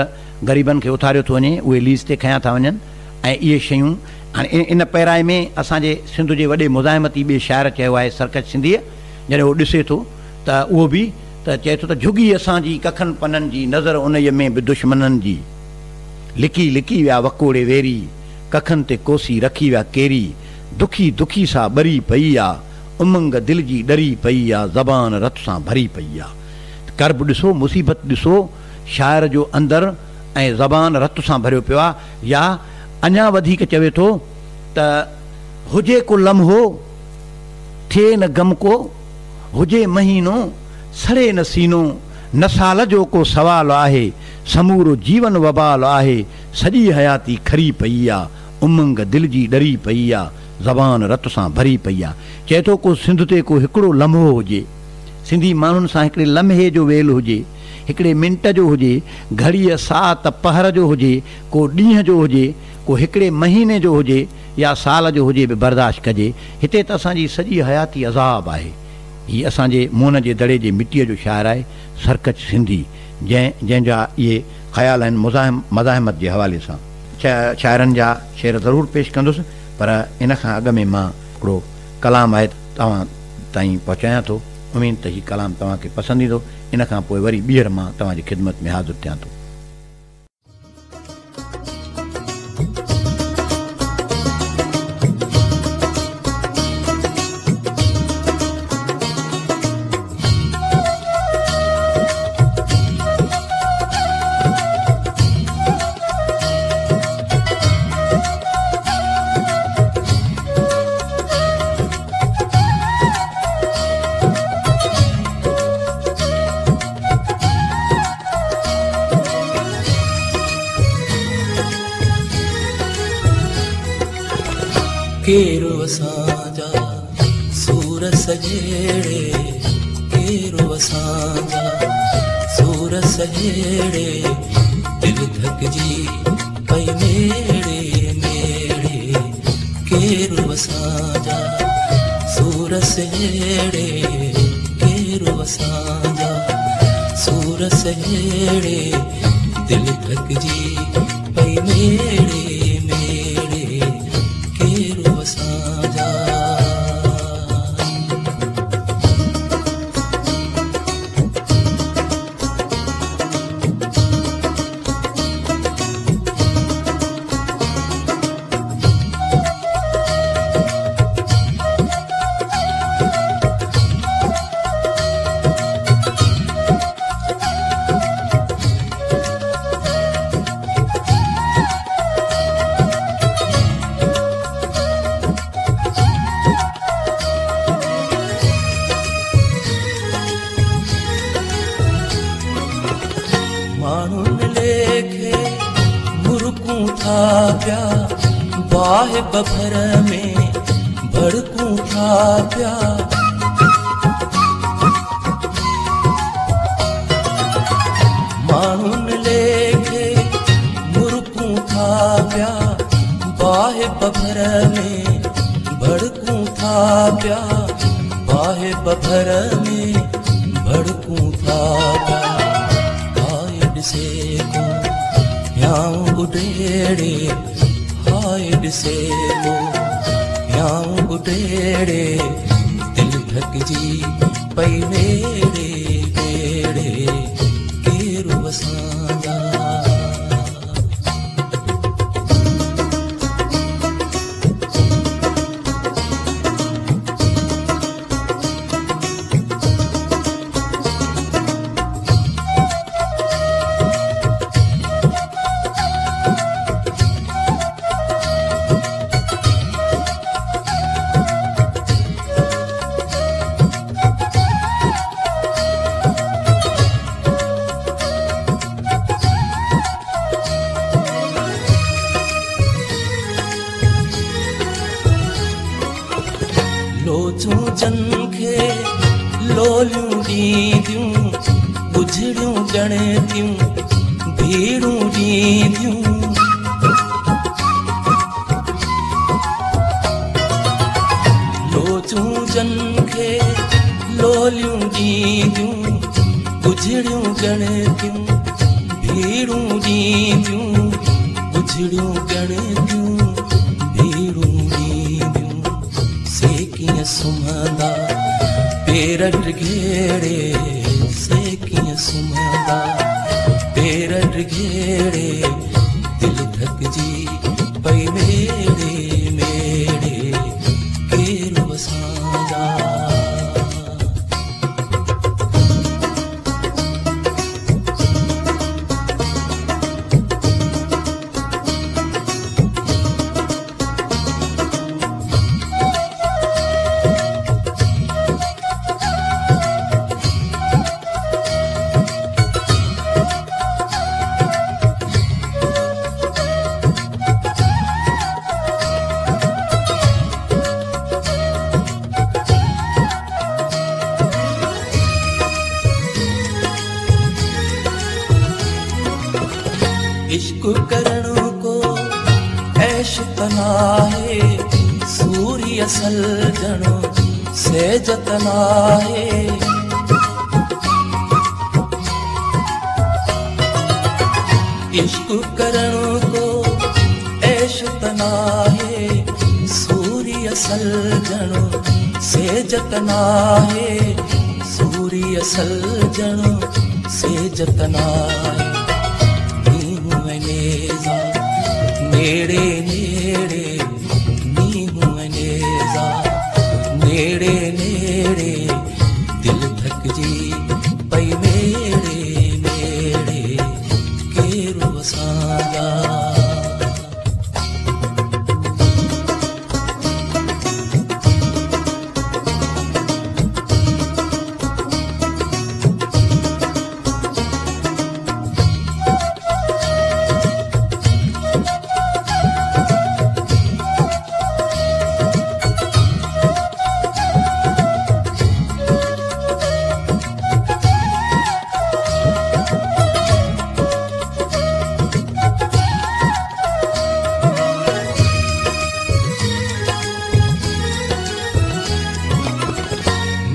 ग़रीबनि खे उथारियो थो वञे, उहे लीज़ ते खयां था वञनि ऐं इहे शयूं। हाणे इन पहिराए में असांजे सिंध जे वॾे मुज़ाहिमती ॿिए शाइर चयो आहे सरकत सिंधीअ, जॾहिं उहो ॾिसे थो त उहो बि त चए थो त झुगी असांजी कखनि पननि जी नज़र उन में बि दुश्मननि जी, लिकी लिकी विया वकोड़े वेरी, कखनि ते कोसी रखी विया केरी, दुखी दुखी सां ॿरी पई आहे, उमंग दिलि जी ॾरी पई आहे, ज़बान रत सां भरी पई आहे। करब ॾिसो, मुसीबत ॾिसो शाइर जो अंदरि, ऐं ज़बान रत सां भरियो पियो आहे। या अञा वधीक चवे थो त हुजे को लम्हो थिए न गम को, हुजे महीनो सड़े न सीनो, न साल जो को सवाल आहे, समूरो जीवन वबाल आहे, सॼी हयाती खरी पई आहे, उमंग दिलि जी ॾरी पई आहे, ज़बान रत सां भरी पई आहे। चए थो को सिंध ते को हिकिड़ो लम्हो हुजे, सिंधी माण्हुनि सां हिकिड़े लम्हे जो वेल हुजे, हिकिड़े मिंट जो हुजे, घड़ीअ सात पहर जो हुजे, को ॾींहं जो हुजे, को हिकिड़े महीने जो हुजे या साल जो हुजे बि बर्दाश्त कजे। हिते त असांजी सॼी हयाती अज़ाब आहे। हीअ असांजे मोहन जे दड़े जे मिटीअ जो शाइर आहे सरकच सिंधी, जंहिंजा इहे ख़्याल आहिनि मज़ाहिमत जे हवाले सां। शाइरनि जा शेर ज़रूरु पेश कंदुसि, पर इन खां अॻु में मां हिकिड़ो कलाम आहे तव्हां ताईं पहुचायां थो। उमेद त हीउ कलाम तव्हांखे पसंदि ईंदो। इन खां पोइ वरी ॿीहर मां तव्हांजी ख़िदमत में हाज़िर थियां थो। केरो असांजा सूर सजेड़े, केरो असांजा सूर सजेड़े, दिल धकजी पई मेड़े मेड़े, केरो असांजा सूर सजेड़े, केरो असांजा सूर सजेड़े, दिल धकजी पई मेड़े बाहे बभर में भड़कूं था प्या, माण्हुन लेखे मुरकूं था प्या, बाहे बभर में भड़कूं था प्या, बाहे बभर में भड़कूं था प्या, आए ॾिसे को याऊं उडेड़े, हाय ॾिसे वो याऊं उडेड़े, दिल धकजी पई मेड़े मेड़े, केरो असांजा खे लोलियूं ॾींदियूं, गुझड़ियूं ॼणतियूं, भीड़ूं ॾींदियूं, लोचूं जन खे लोलियूं ॾींदियूं, गुझड़ियूं ॼणतियूं, भीड़ूं ॾींदियूं, गुझड़ियूं ॼणतियूं, भीड़ूं ॾींदियूं, सेकीअ सुम्हंदा पेर घेड़े, वेंदा पेर ढिघेड़े दिल धकजी पई मेड़े मेड़े केरु असांजा इश्क करण को ऐश तना है सूर्य असल जनो से जतना है इश्क करण को ऐश तना है सूर्य असल जनो से जतना है सूर्य असल जनो से जतना है नेड़े नेड़े नी हुए नेजा नेड़े नेड़े दिल धकजी पई मेड़े मेड़े केरु असांजा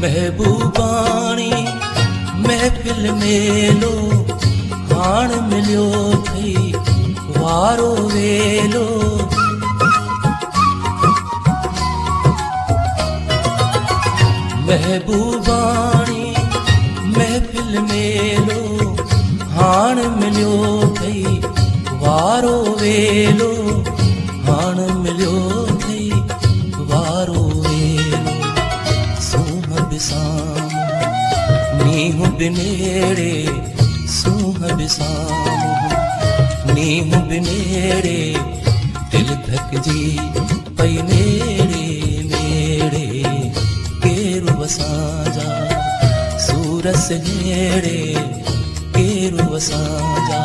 महबूबानी महफिल मेलो हाण मिलियो थई वारो वेलो महबूबानी महफिल मेलो हाण मिलियो थई वारो वेलो हाण मिलियो थई वारो वेलो बिसाम नीहू बिनेड़े सूह बिसाम नीहू बिनेड़े दिल धकजी पई मेड़े मेड़े केरु असांजा सूरस नेड़े केरु असांजा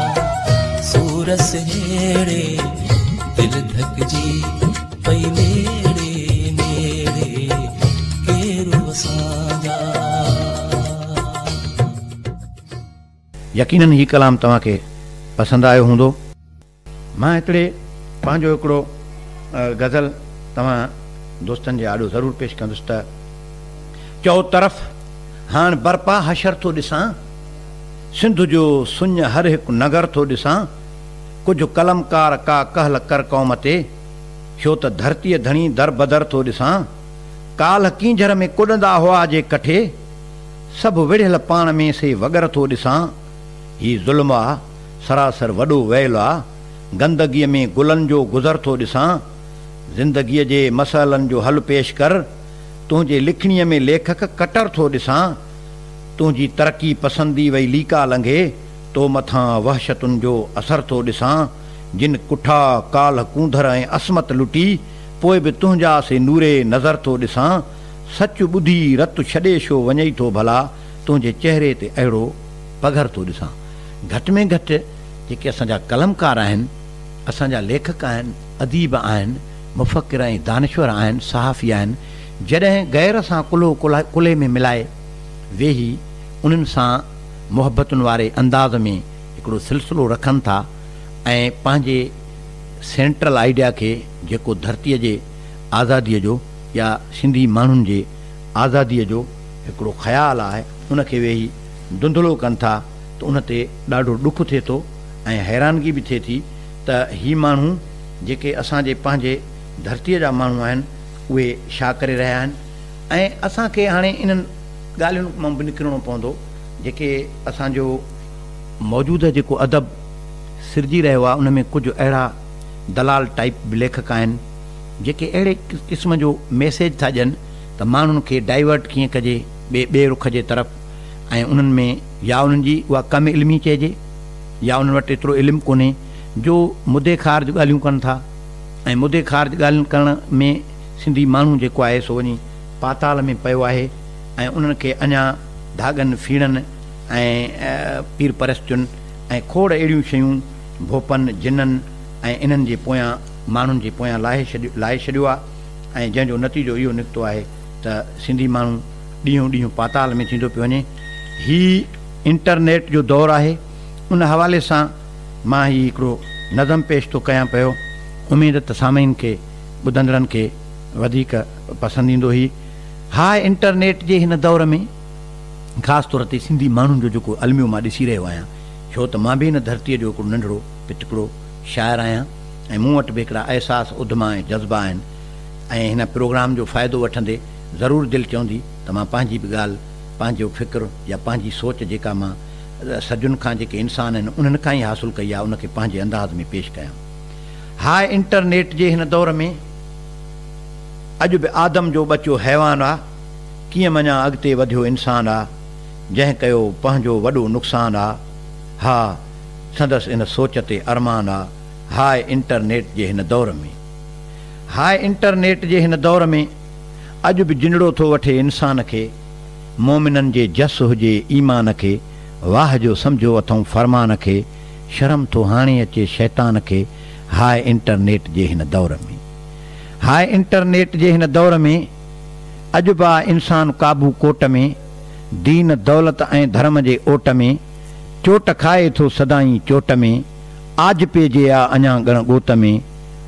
सूरस नेड़े दिल धकजी पई मेड़े मेड़े यकीनन ही कलाम तव्हांखे पसंदि आयो हूंदो। मां हिकिड़े पंहिंजो हिकिड़ो गज़ल तव्हां दोस्तनि जे आॾो ज़रूरु पेश कंदुसि त चओ तरफ़ हाणे बरपा हशर थो ॾिसां सिंध जो सुञ हर हिकु नगर थो ॾिसां कुझु कलमकार का कहल कर क़ौम ते छो त धरतीअ धणी दर बदर थो ॾिसां काल कींझर में कुॾंदा हुआ जे कठे सभु विढ़ियल पाण में से वगर थो ॾिसां ही ज़ुल्म आहे सरासर वॾो वैल आहे गंदगीअ में गुलनि जो गुज़र थो ॾिसां ज़िंदगीअ जे मसइलनि जो हल पेश कर तुंहिंजे लिखणीअ में लेखक कटर थो ॾिसां तुंहिंजी तरक़ी पसंदी वई लीका लंघे तो मथां वहशतुनि जो असर थो ॾिसां जिन कुठा काल कूंधर ऐं असमत लुटी पोइ बि तुंहिंजा से नूरे नज़र थो ॾिसां सच ॿुधी रतु छॾे छो वञई थो भला तुंहिंजे चहिरे ते अहिड़ो पघर थो ॾिसां। घटि में घटि जेके असांजा कलमकार आहिनि असांजा लेखक आहिनि अदीब आहिनि मुफ़क्किर ऐं दानिश्वर आहिनि सहाफ़ी आहिनि जॾहिं गैर सां कुले में मिलाए वेही उन्हनि सां मुहबतुनि वारे अंदाज़ में हिकिड़ो सिलसिलो रखनि था ऐं पंहिंजे सेंट्रल आइडिया खे जेको धरतीअ जे आज़ादीअ जो या सिंधी माण्हुनि जे आज़ादीअ जो हिकिड़ो ख़्यालु आहे उनखे वेही धुंधलो कनि था त उन ते ॾाढो ॾुखु थिए थो ऐं हैरानगी बि थिए थी त ही माण्हू जेके असांजे पंहिंजे धरतीअ जा माण्हू आहिनि उहे छा करे रहिया आहिनि ऐं असांखे हाणे इन्हनि ॻाल्हियुनि मां बि निकिरणो पवंदो जेके असांजो मौजूदु जेको अदब सिरजी रहियो आहे उन में कुझु अहिड़ा दलाल टाइप बि लेखक आहिनि जेके अहिड़े क़िस्म जो मैसेज था ॾियनि त माण्हुनि खे डाइवर्ट कीअं कजे ॿिए रुख जे तरफ़, ऐं उन्हनि में या उन्हनि जी उहा कम इल्मी चइजे या उन्हनि वटि एतिरो इल्मु कोन्हे जो मुदे ख़ार जूं ॻाल्हियूं कनि था। ऐं मुदे ख़ार जी ॻाल्हियूं करण में सिंधी माण्हू जेको आहे सो वञी पाताल में पियो आहे ऐं उन्हनि खे अञा धागनि फीड़नि ऐं पीर परस्तियुनि ऐं खोड़ अहिड़ियूं शयूं भोपनि जिननि ऐं इन्हनि जे पोयां माण्हुनि जे पोयां लाहे छॾियो आहे। ऐं जंहिंजो नतीजो इहो निकितो आहे त सिंधी माण्हू ॾींहों ॾींहुं पाताल में थींदो पियो वञे। हीउ इंटरनेट जो दौरु आहे, उन हवाले सां मां हीउ हिकिड़ो नज़म पेश थो कयां पियो, उमेद त सामीन खे ॿुधंदड़नि खे वधीक पसंदि ईंदो। ही हा इंटरनेट जे हिन दौर में ख़ासि तौर ते सिंधी माण्हुनि जो जेको अलमियो मां ॾिसी रहियो आहियां, छो त मां बि हिन धरतीअ जो हिकिड़ो नंढिड़ो पिटकिड़ो शाइर आहियां ऐं मूं वटि बि हिकिड़ा अहसास उधमा ऐं जज़्बा आहिनि। ऐं हिन प्रोग्राम जो फ़ाइदो वठंदे ज़रूरु दिलि चवंदी त मां पंहिंजी बि ॻाल्हि, पंहिंजो फ़िक्रु या पंहिंजी सोच जेका मां सजुनि खां जेके इंसान आहिनि उन्हनि खां ई हासिलु कई आहे उनखे पंहिंजे अंदाज़ में पेश कयां। हा इंटरनेट जे हिन दौर में अॼु बि आदम जो बचो हैवान आहे, कीअं मञा अॻिते वधियो इंसान आहे, जंहिं कयो पंहिंजो वॾो नुक़सानु आहे। हा संदसि इन सोच ते अरमान आहे। हाय इंटरनेट जे हिन दौर में, हाय इंटरनेट जे हिन दौर में अॼु बि जिनड़ो थो वठे इंसान खे, मोमिननि जे जस हुजे ईमान खे, वाह जो सम्झो अथऊं फरमान खे, शर्म थो हाणे अचे शैतान खे। हाय इंटरनेट जे हिन दौर में, हाय इंटरनेट जे हिन दौर में अॼु बि इंसान काबू कोट में, दीन दौलत ऐं धर्म जे ओट में, चोट खाए थो सदाई चोट में, आज पेजे आ अञा ॻण ॻोत में।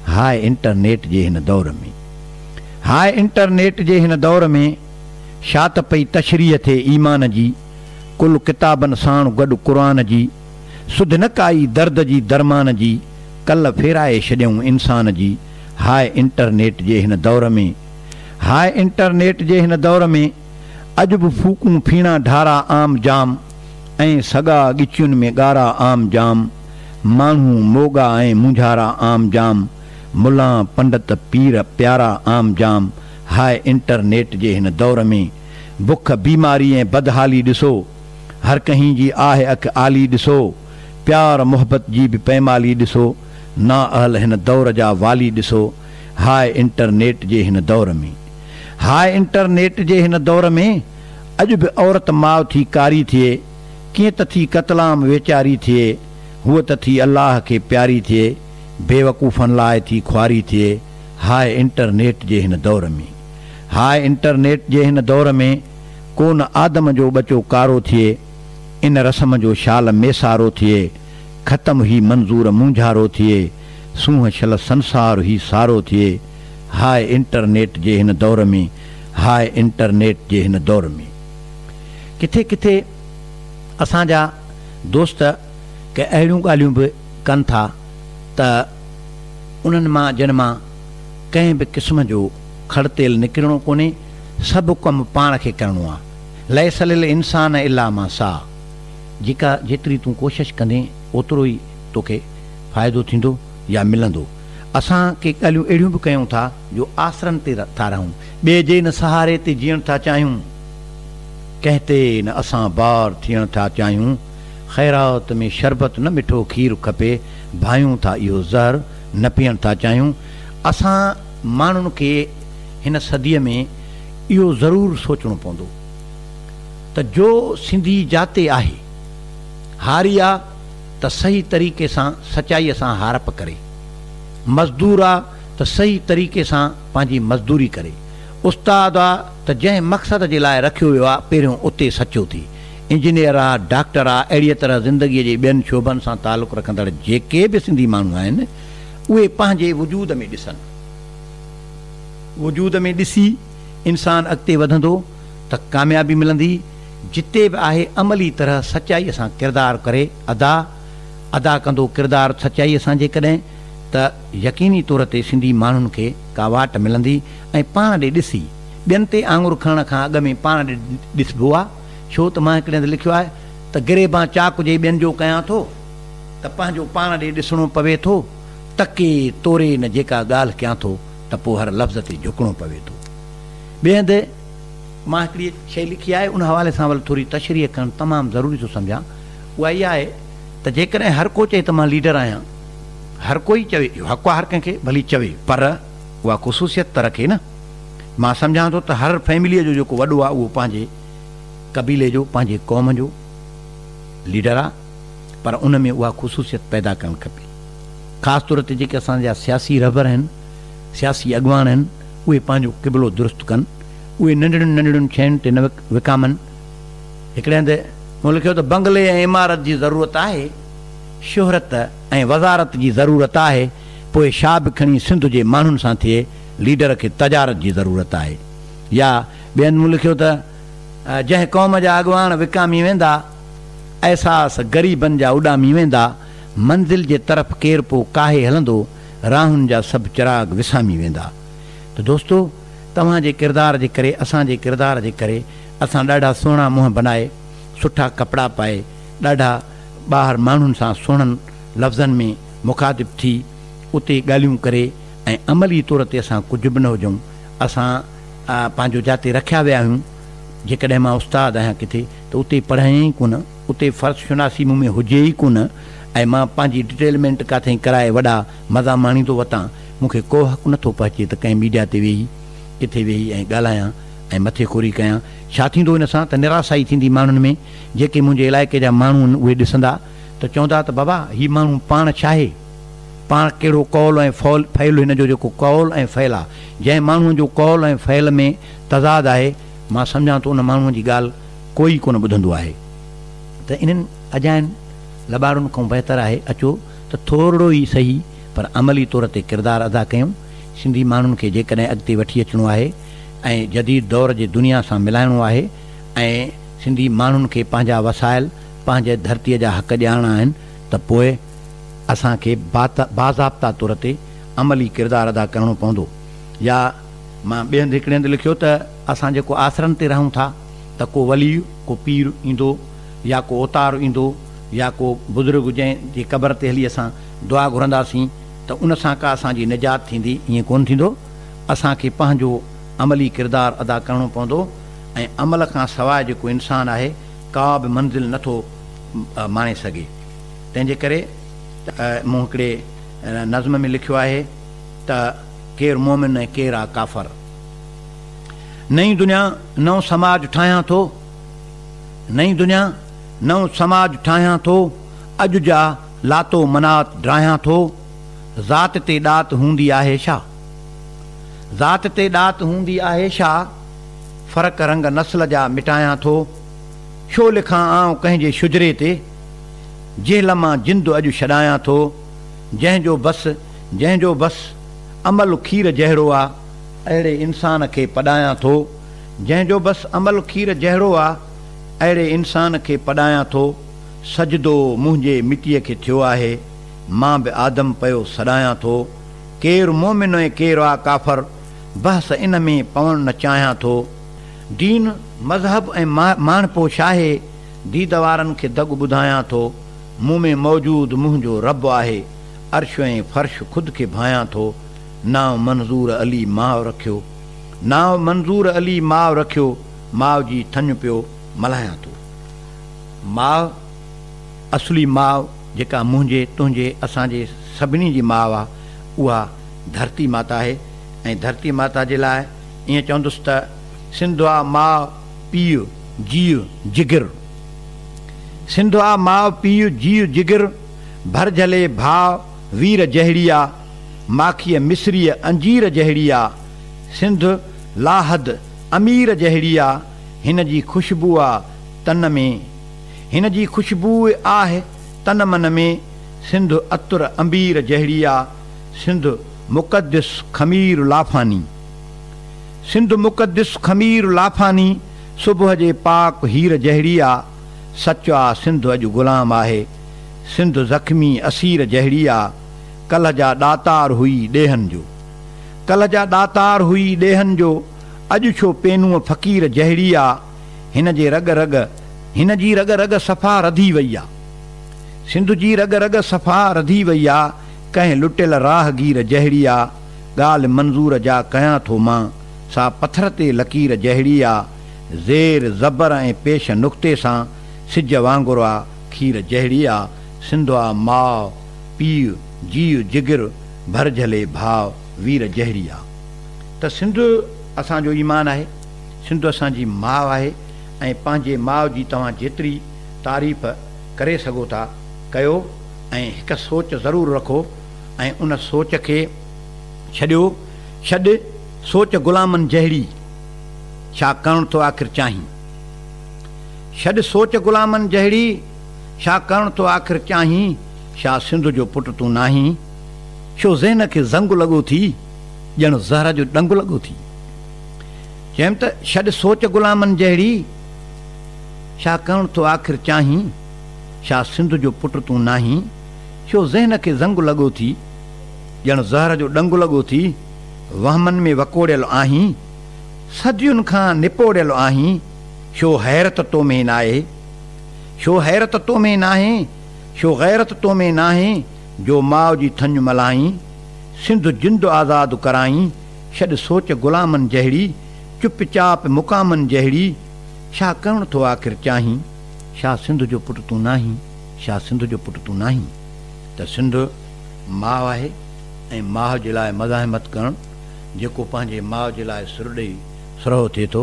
हाय इंटरनेट जे हिन दौर में, हाय इंटरनेट जे हिन दौर में छा त पई तशरीह थे ईमान जी, कुल किताबनि साण गॾु क़ुरान जी, सुध न काई दर्द जी दरमान जी, कल फेराए छॾियऊं इंसान जी। हाय इंटरनेट जे हिन दौर में, हाय इंटरनेट जे हिन दौर में अॼु बि फूकूं फीणा ढारा आम जाम, ऐं सॻा ॻिचियुनि में ॻारा आम जाम, माण्हू मोगा ऐं मुंझारा आम जाम, मुला पंडित पीर प्यारा आम जाम। हाय इंटरनेट जे हिन दौर में बुख बीमारी ऐं बदहाली ॾिसो, हर कंहिं जी आहे अख आली ॾिसो, प्यार मोहबत जी बि पैमाली ॾिसो, ना अहल हिन दौर जा वाली ॾिसो। हाय इंटरनेट जे हिन दौर में, हाय इंटरनेट जे हिन दौर में अॼु बि औरत माउ थी कारी थिए, कीअं त थी कतलाम वेचारी थिए, हूअ त थी अल्लाह खे प्यारी थिए, बेवकूफ़नि लाइ थी ख्वारी थिए। हाय इंटरनेट जे हिन दौर में, हाय इंटरनेट जे हिन दौर में कोन आदम जो बचो कारो थिए, इन रस्म जो शाल मेसारो थिए, ख़तम ही मंज़ूर मुंझारो थिए, सूंह छल संसार ही सारो थिए। हाय इंटरनेट जे हिन दौर में, हाय इंटरनेट जे हिन दौर में किथे किथे असांजा दोस्त के अहिड़ियूं ॻाल्हियूं बि कनि था त उन्हनि मां जिन मां कंहिं बि क़िस्म जो खड़तेल निकिरणो कोन्हे, सभु कमु पाण खे करिणो आहे। लैसल इंसान इला मां सा, जेका जेतिरी तूं कोशिशि कंदे ओतिरो ई तोखे फ़ाइदो थींदो या मिलंदो। असां के ॻाल्हियूं अहिड़ियूं बि कयूं था जो आसरनि ते था रहूं, ॿिए जे न सहारे ते जीअण था चाहियूं, कंहिं ते न असां बार थियण था चाहियूं, ख़ैरात में शरबत न मिठो खीरु खपे, भायूं था इहो ज़हर न पीअण था चाहियूं। असां माण्हुनि खे हिन सदीअ में इहो ज़रूरु सोचणो पवंदो त जो सिंधी जाते आहे हारी आहे त सही तरीक़े सां सचाईअ सां हारप करे, मज़दूर आहे त सही तरीक़े सां पंहिंजी मज़दूरी करे, उस्ताद आहे त जंहिं मक़सद जे लाइ रखियो वियो आहे पहिरियों उते सचो थी, इंजीनियर आहे डॉक्टर आहे, अहिड़ीअ तरह ज़िंदगीअ जे ॿियनि शोभनि सां तालुक़ु रखंदड़ जेके बि सिंधी माण्हू आहिनि उहे पंहिंजे वजूद में ॾिसनि, वजूद में ॾिसी इंसान अॻिते वधंदो त कामयाबी मिलंदी। जिते बि आहे अमली तरह सचाईअ सां किरदारु करे अदा कंदो किरदारु सचाईअ सां, जेकॾहिं त यकीनी तौर ते सिंधी माण्हुनि खे का वाट मिलंदी। ऐं पाण ॾे ॾिसी ॿियनि ते आङुर खणण खां अॻु में पाण ॾे ॾिसबो आहे, छो त मां हिकिड़े हंधि लिखियो आहे त गिरेबां चाक जे ॿियनि जो कयां थो त पंहिंजो पाण ॾे ॾिसणो पवे थो, तके तोरे न जेका ॻाल्हि कयां थो त पोइ हर लफ़्ज़ ते झुकणो पवे थो। ॿिए हंधि मां हिकिड़ी शइ लिखी आहे, उन हवाले सां वरी थोरी तशरीह करणु तमामु ज़रूरी थो सम्झां। उहा इहा आहे त जेकॾहिं हर को चए त मां लीडर आहियां, हर कोई चवे, हक़ु आहे हर कंहिंखे भली चवे, पर उहा ख़ुशूसियत त रखे न। मां सम्झां थो त हर फैमिलीअ जो जेको वॾो आहे उहो पंहिंजे क़बीले जो, पंहिंजे क़ौम जो लीडर आहे, पर उन में उहा ख़ुशूसियत पैदा करणु खपे। ख़ासि तौर ते जेके असांजा सियासी रहबर आहिनि, सियासी अॻवान आहिनि, उहे पंहिंजो क़िबिलो दुरुस्तु कनि, उहे नंढड़ियुनि नंढड़ियुनि शयुनि ते न विकामनि। हिकिड़े हंधि मूं लिखियो त बंगले ऐं इमारत जी ज़रूरत आहे, शोहरत ऐं वज़ारत जी ज़रूरत आहे, पोइ छा बि खणी सिंध जे माण्हुनि सां थिए, लीडर खे तजारत जी ज़रूरत आहे। या ॿियनि मूं लिखियो त जंहिं क़ौम जा अॻवान विकामी वेंदा, अहसास ग़रीबनि जा उॾामी वेंदा, मंज़िल जे तरफ़ केरु पोइ काहे हलंदो, राहुनि जा सभु चिराग विसामी वेंदा। त दोस्तो, तव्हांजे किरदार जे करे, असांजे किरदार जे करे असां ॾाढा सुहिणा मुंहं बनाए, सुठा कपिड़ा पाए, ॾाढा ॿाहिरि माण्हुनि सां सुहिणनि लफ़्ज़नि में मुखातिब थी उते ॻाल्हियूं करे ऐं अमली तौर ते असां कुझु बि न हुजूं। असां पंहिंजो जिते रखिया विया आहियूं, जेकॾहिं मां उस्तादु आहियां किथे त उते पढ़ायां ई कोन, उते फ़र्ज़ शुनासी मूं में हुजे ई कोन, ऐं मां पंहिंजी डिटेलमेंट किथे कराए वॾा मज़ा माणींदो वठां, मूंखे को हक़ु नथो पहुचे त कंहिं मीडिया ते वेही किथे वेही ऐं ॻाल्हायां ऐं मथे खोरी कयां। छा थींदो इन सां त निराशाई थींदी माण्हुनि में। जेके मुंहिंजे इलाइक़े जा माण्हू आहिनि उहे ॾिसंदा त चवंदा त बाबा हीउ माण्हू पाण छा आहे, पाण कहिड़ो कौल ऐं फ़ैल, हिन जो जेको कौल ऐं फ़ैल आहे, जंहिं माण्हूअ जो कौल ऐं फ़ैल में तज़ाद आहे, मां सम्झां थो उन माण्हूअ जी ॻाल्हि कोई कोन ॿुधंदो आहे। त इन्हनि अजाइनि लॿारुनि खां बहितर आहे अचो त थोरो ई सही पर अमली तौर ते किरदारु अदा कयूं। सिंधी माण्हुनि खे जेकॾहिं अॻिते वठी अचिणो आहे ऐं जदीद दौर जे दुनिया सां मिलाइणो आहे ऐं सिंधी माण्हुनि खे पंहिंजा वसाइल, पंहिंजे धरतीअ जा हक़ ॾियणा आहिनि, त पोइ असांखे बाज़ाब्ता तौर ते अमली किरदारु अदा करिणो पवंदो। या मां ॿिए हंधि हिकिड़े हंधि लिखियो त असां जेको आसरनि ते रहूं था त को वली, को पीर ईंदो, या को उतार ईंदो, या को बुज़ुर्ग जंहिंजी क़बर ते हली असां दुआ घुरंदासीं त उन सां का असांजी निजात थींदी, ईअं कोन थींदो। असांखे पंहिंजो अमली किरदारु अदा करिणो पवंदो ऐं अमल खां सवाइ जेको इंसानु आहे का बि मंज़िल नथो माणे सघे। तंहिंजे करे मूं हिकिड़े नज़्म में लिखियो आहे त केरु मोमिन ऐं केरु आहे काफ़र। नई दुनिया नओं समाज ठाहियां थो, नई दुनिया नओं समाज ठाहियां थो, अॼु जा लातो मनात ड्राहियां थो, ज़ात ते ॾात हूंदी आहे छा, ज़ात ते ॾात हूंदी आहे छा, फ़र्क़ रंग नस्ल जा मिटायां थो, छो लिखां आऊं कंहिंजे शुजरे ते, जेल मां जिंद अॼु छॾायां थो, जंहिंजो बस अमल खीर जहिड़ो आहे, अहिड़े इंसान खे पढ़ायां थो, जंहिंजो बस अमल खीर जहिड़ो आहे, अहिड़े इंसान खे पढ़ायां थो, सजदो मुंहिंजे मिटीअ खे थियो आहे, मां बि आदम पियो सॾायां थो, केरु मोमिन ऐं केरु आहे काफ़र, बहस इन में पवणु न चाहियां थो, दीन मज़हब ऐं माणपो छाहे, दीद वारनि खे दॻ ॿुधायां थो, मूं में मौजूदु मुंहिंजो रब आहे, अर्श ऐं फ़र्श ख़ुदि खे भायां थो, नाव मंज़ूर अली माउ रखियो, नाव मंज़ूर अली माउ रखियो, माउ जी थञ पियो मल्हायां थो। माउ, असली माउ जेका मुंहिंजे तुंहिंजे असांजे सभिनी जी माउ आहे, उहा धरती माता आहे। ऐं धरती माता जे लाइ ईअं चवंदुसि त सिंध आहे माउ पीउ जीउ जिगर, सिंध आहे माउ पीउ जीउ जिगर, भर झले भाउ वीर जहिड़ी आहे, माखीअ मिस्रीअ अंजीर जहिड़ी आहे, सिंध लाहद अमीर जहिड़ी आहे, हिन जी ख़ुशबू आहे तन में, हिन जी ख़ुशबू आहे तन मन में, सिंध अतुर अंबीर जहिड़ी आहे, सिंध मुक़द्दिस ख़मीर लाफानी, सिंध मुक़द्दिस ख़मीर लाफानी, सुबुह जे पाक हीर जहिड़ी आहे, सच आहे सिंध अॼु ग़ुलाम आहे, सिंध ज़ख़्मी असीर जहिड़ी आहे, कल्ह जा ॾातार हुई ॾेहनि जो, कल्ह जा ॾातार हुई ॾेहनि जो, अॼु छो पेनूअ फ़क़ीर जहिड़ी आहे, हिन जे रग रग हिन जी रग रग सफ़ा रधी वई आहे, सिंध जी रग रग सफ़ा रधी वई आहे, कंहिं लुटियल राहगीर जहिड़ी आहे, ॻाल्हि मंज़ूर जा कयां थो मां, सा पथर ते लकीर जहिड़ी आहे, ज़ेर ज़बर ऐं पेश नुक़्ते सां सिज वांगुरु आहे, खीर जहिड़ी आहे, सिंध आहे माउ पीउ जीउ जिगर भरझले भाव वीर जहिड़ी आहे। त सिंध असांजो ईमान आहे, सिंध असांजी माउ आहे ऐं पंहिंजे माउ जी तव्हां जेतिरी तारीफ़ करे सघो था कयो ऐं हिकु सोच ज़रूरु रखो ऐं उन सोच खे छॾ सोच ग़ुलामनि जहिड़ी, छा करणु थो आख़िर चाहीं, छॾ सोच ग़ुलामनि जहिड़ी, छा करणु थो आख़िर चाहीं, छा सिंध जो पुटु तूं नाहीं, छो ज़हन खे ज़ंगु लॻो थी, ॼण ज़हर जो ॾंगु लॻो थी। चयमि त छॾ सोच ग़ुलामनि जहिड़ी, छा करणु थो आख़िर चाहीं, छा सिंध जो पुटु तूं नाहीं, छो ज़हन खे ज़ंगु लॻो थी, ॼण ज़हर जो ॾंगु लॻो थी, वहमनि में वकोड़ियल आहीं, सदियुनि खां निपोड़ियल आहीं, छो हैरत तो में नाहे, छो हैरत तो में नाहे, छो गैरत तो में नाहे, जो माउ जी थञ मल्हाई, सिंध जिंद आज़ादु कराई, छॾ सोच ग़ुलामनि जहिड़ी, चुपचाप मुक़ामनि जहिड़ी, छा करणु थो आख़िर चाहीं, छा सिंध जो पुटु तूं नाहीं, छा सिंध जो पुटु तूं नाहीं। त सिंध माउ आहे ऐं माउ जे लाइ मज़ाहिमत करणु, जेको पंहिंजे माउ जे लाइ सुर ॾेई सुरहो थिए थो,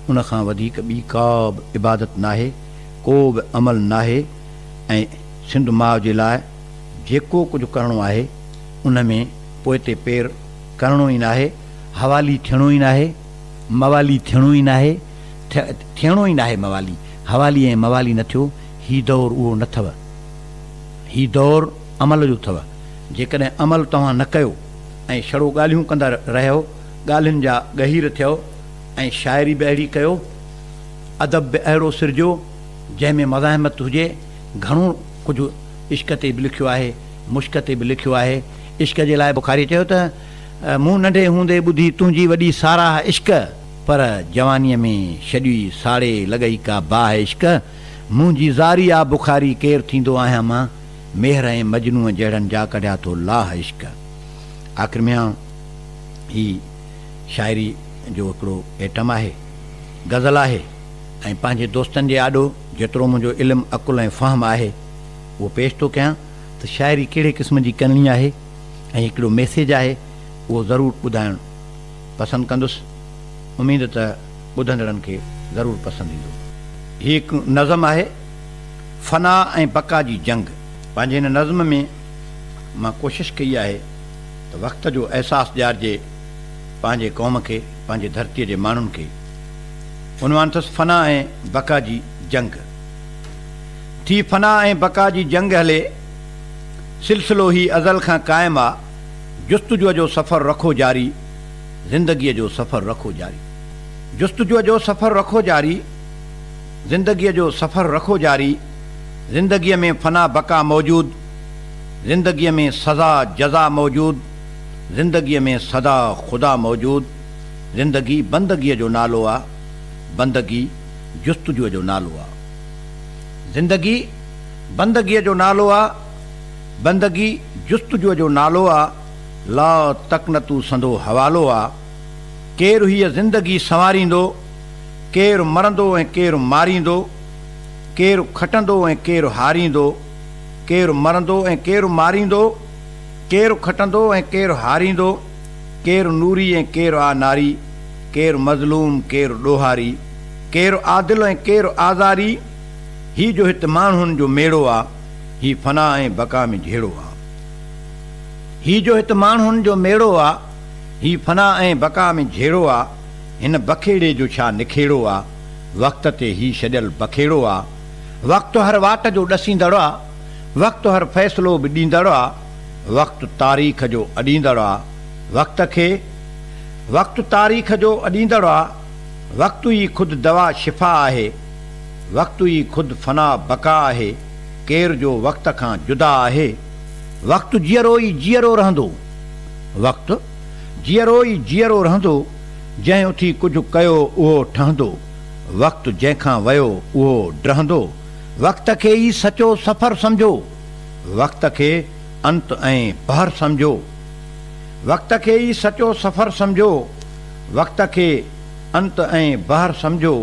उन खां वधीक ॿी का बि इबादत नाहे, को बि अमल नाहे। ऐं सिंध माउ जे लाइ जेको कुझु करिणो आहे उन में पोइ ते पेर करिणो ई नाहे, हवाली थियणो ई नाहे, मवाली थियणो ई नाहे, थियणो ई नाहे मवाली, हवाली ऐं मवाली न थियो, ही दौर उहो न अथव, ही दौर अमल जो अथव। जेकॾहिं अमल तव्हां न कयो ऐं छड़ो ॻाल्हियूं कंदा रहियो, ॻाल्हियुनि जा गहीर थियो ऐं शाइरी बि अहिड़ी कयो, अदब बि अहिड़ो सिरजो जंहिंमें मज़ाहिमत हुजे, घणो कुझु इश्क ते बि लिखियो आहे, मुश्क ते बि लिखियो आहे। इश्क जे लाइ बुखारी चयो त मूं नंढे हूंदे ॿुधी तुंहिंजी वॾी साराह इश्क, पर जवानीअ में छॾी साड़े लॻई का बाह इश्क, मुंहिंजी ज़ारी आहे बुखारी केरु थींदो आहियां मां, मेहर ऐं मजनूअ जहिड़नि जा कढिया थो लाह इश्क। आख़िर में ही शाइरी जो हिकिड़ो एटम आहे, गज़ल आहे ऐं पंहिंजे दोस्तनि जे आॾो जेतिरो मुंहिंजो इल्मु अकुल ऐं फ़हम आहे उहो पेश थो कयां त शाइरी कहिड़े क़िस्म जी करणी आहे ऐं हिकिड़ो मैसेज आहे, उहो ज़रूरु ॿुधाइणु पसंदि कंदुसि। उमेद त ॿुधंदड़नि खे ज़रूरु पसंदि ईंदो। हीअ हिकु नज़म आहे, फ़ना ऐं बका जी जंग। पंहिंजे हिन नज़म में मां कोशिशि कई आहे त वक़्त जो अहसासु ॾियारिजे पंहिंजे क़ौम खे, पंहिंजे धरतीअ जे माण्हुनि खे। उनवान अथसि फ़ना ऐं बका जी जंग। थी फ़ना ऐं बका जी जंग हले, सिलसिलो ही अज़ल खां क़ाइमु आहे, जुस्तजूअ जो सफ़रु रखो जारी, ज़िंदगीअ जो सफ़रु रखो जारी, जुस्तजूअ जो सफ़रु रखो जारी, ज़िंदगीअ जो सफ़रु रखो जारी। ज़िंदगीअ में फ़ना बका मौजूदु, ज़िंदगीअ में सज़ा जज़ा मौजूदु, ज़िंदगीअ में सदा ख़ुदा मौजूदु। ज़िंदगी बंदगीअ जो नालो आहे, बंदगी जुस्तजूअ जो नालो आहे। ज़िंदगी बंदगीअ जो नालो आहे, बंदगी जुस्तजूअ जो नालो आहे। ला तकनतू संदो हवालो आहे। केरु हीअ ज़िंदगी संवारींदो, केरु मरंदो ऐं केरु मारींदो, केरु खटंदो ऐं केरु हारींदो, केरु मरंदो ऐं केरु मारींदो, केरु खटंदो ऐं केरु हारींदो, केरु नूरी ऐं केरु आ नारी, केरु मज़लूम केरु ॾोहारी, केरु आदिल ऐं केरु आज़ारी। ही जो हिते माण्हुनि जो मेड़ो आहे, ही फ़ना ऐं बका में जहिड़ो आहे। ही जो हिते माण्हुनि जो मेड़ो आहे, ही फ़ना ऐं बका में जहिड़ो आहे। हिन बखेड़े जो छा निखेड़ो आहे, वक़्त ते ही छॾियल बखेड़ो आहे। वक़्तु हर वाट जो ॾसींदड़ आहे, वक़्तु हर फ़ैसिलो बि ॾींदड़ आहे। वक़्तु तारीख़ जो अॾींदड़ आहे, वक़्त खे वक़्तु तारीख़ जो अॾींदड़ आहे। वक़्तु ई ख़ुदि दवा शिफ़ा आहे, वक़्तु ई ख़ुदि फ़ना बका आहे। केर जो वक़्त खां जुदा आहे, वक़्तु जीअरो ई जीअरो रहंदो, वक़्तु जीअरो ई जीअरो रहंदो। जंहिं उथी कुझु कयो उहो ठहंदो, वक़्तु जंहिंखां वियो उहो डहंदो, वक़्त खे ई सचो सफ़र सम्झो, वक़्त खे अंत ऐं बहर सम्झो, वक़्त खे ई सचो सफ़र सम्झो, वक़्त खे अंत ऐं बहर सम्झो,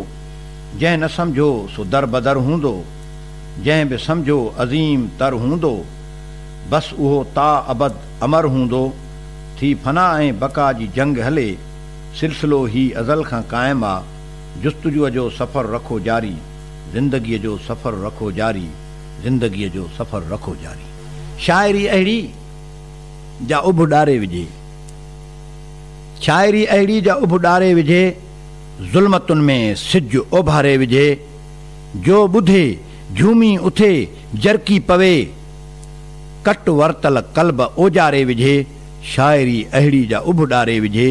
जंहिं न सम्झो सो दर बदर हूंदो, जंहिं बि सम्झो अज़ीम तर हूंदो, बसि उहो ता अबद अमर हूंदो, थी फना ऐं बका जी जंग हले, सिलसिलो ही अज़ल खां क़ाइमु आहे, जुस्तजूअ जो सफ़र रखो जारी, ज़िंदगीअ जो सफ़र रखो जारी, ज़िंदगीअ जो सफ़र रखो जारी। शाइरी अहिड़ी जा उभ डारे विझे, शाइरी अहिड़ी जा उभ डारे विझे, ज़ुल्मतुनि में सिज ओभारे विझे, जो ॿुधे झूमी उथे जरकी पवे, कट वरतल कल्ब ओजारे विझे, शाइरी अहिड़ी जा उभ डारे विझे,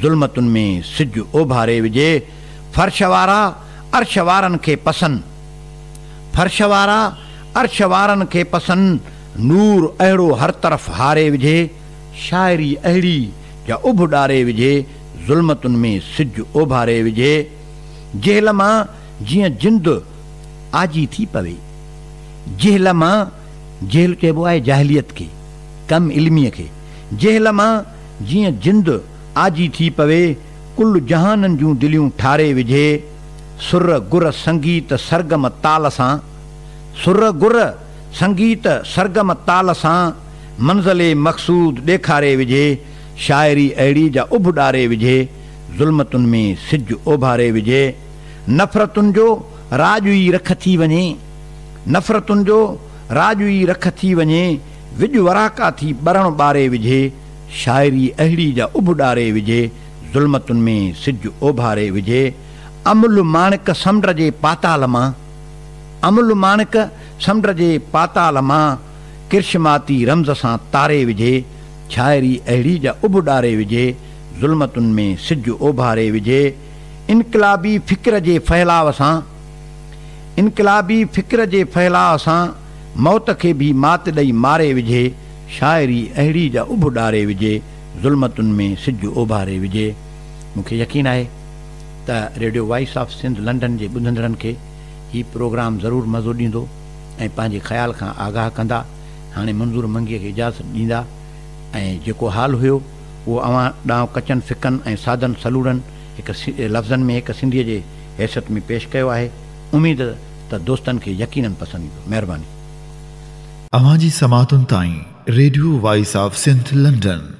ज़ुल्मतुनि में सिज ओभारे विझे, फर्श वारा अर्श वारनि खे पसंदि, फर्श वारा अर्श वारनि खे पसंदि, नूर अहिड़ो हर तरफ़ हारे विझे, शाइरी अहिड़ी जा उभ डारे विझे, ज़ुल्मतुनि में सिज ओभारे विझे, जेल मां जीअं जिंद आजी थी पवे, जेल मां, जेल चइबो आहे जाहिलियत खे, कम इल्मीअ खे, जेल मां जीअं जिंद आजी थी पवे, कुल जहाननि जूं दिलियूं ठारे विझे, सुर गुर संगीत सरगम ताल सां, सुर गुर संगीत सरगम ताल सां, मंज़िले मक़सूद ॾेखारे विझे, शाइरी अहिड़ी जा उभ डारे विझे, ज़ुल्मतुनि में सिज ओभारे विझे, नफ़रतुनि जो राॼुई रख थी वञे, नफ़रतुनि जो राॼुई रख थी वञे, विॼ वराका थी ॿरण ॿारे विझे, शाइरी अहिड़ी जा उभ डारे विझे, ज़ुल्मतुनि में सिज ओभारे विझे, अमुल माणिक समुंड जे पाताल मां, अमुल माणिक समुंड जे पाताल मां, किरशमाती रम्ज़ सां तारे विझे, शाइरी अहिड़ी जा उभ डारे विझे, ज़ुल्मतुनि में सिज ओभारे विझे, इनक़िलाबी फ़िक्र जे फहिलाव सां, इनक़िलाबी फ़िक्र जे फहिलाव सां, मौत खे बि मात ॾेई मारे विझे, शाइरी अहिड़ी जा उभ डारे विझे, ज़ुल्मतुनि में सिज ओभारे विझे। मूंखे यकीन आहे त radio voice of Sindh London जे ॿुधंदड़नि खे हीउ प्रोग्राम ज़रूरु मज़ो ॾींदो ऐं पंहिंजे ख़्याल खां आगाह कंदा। हाणे मंज़ूर मंगीअ खे इजाज़त ॾींदा ऐं जेको हाल हुयो उहो अवां ॾांहुं कचनि फिकनि ऐं सादनि सलूड़नि हिकु लफ़्ज़नि में हिकु सिंधीअ जे हैसियत में पेश कयो आहे। उमेद त दोस्तनि खे यकीनन पसंदि ईंदो। महिरबानी। अवां जी समातुनि ताईं radio voice of Sindh London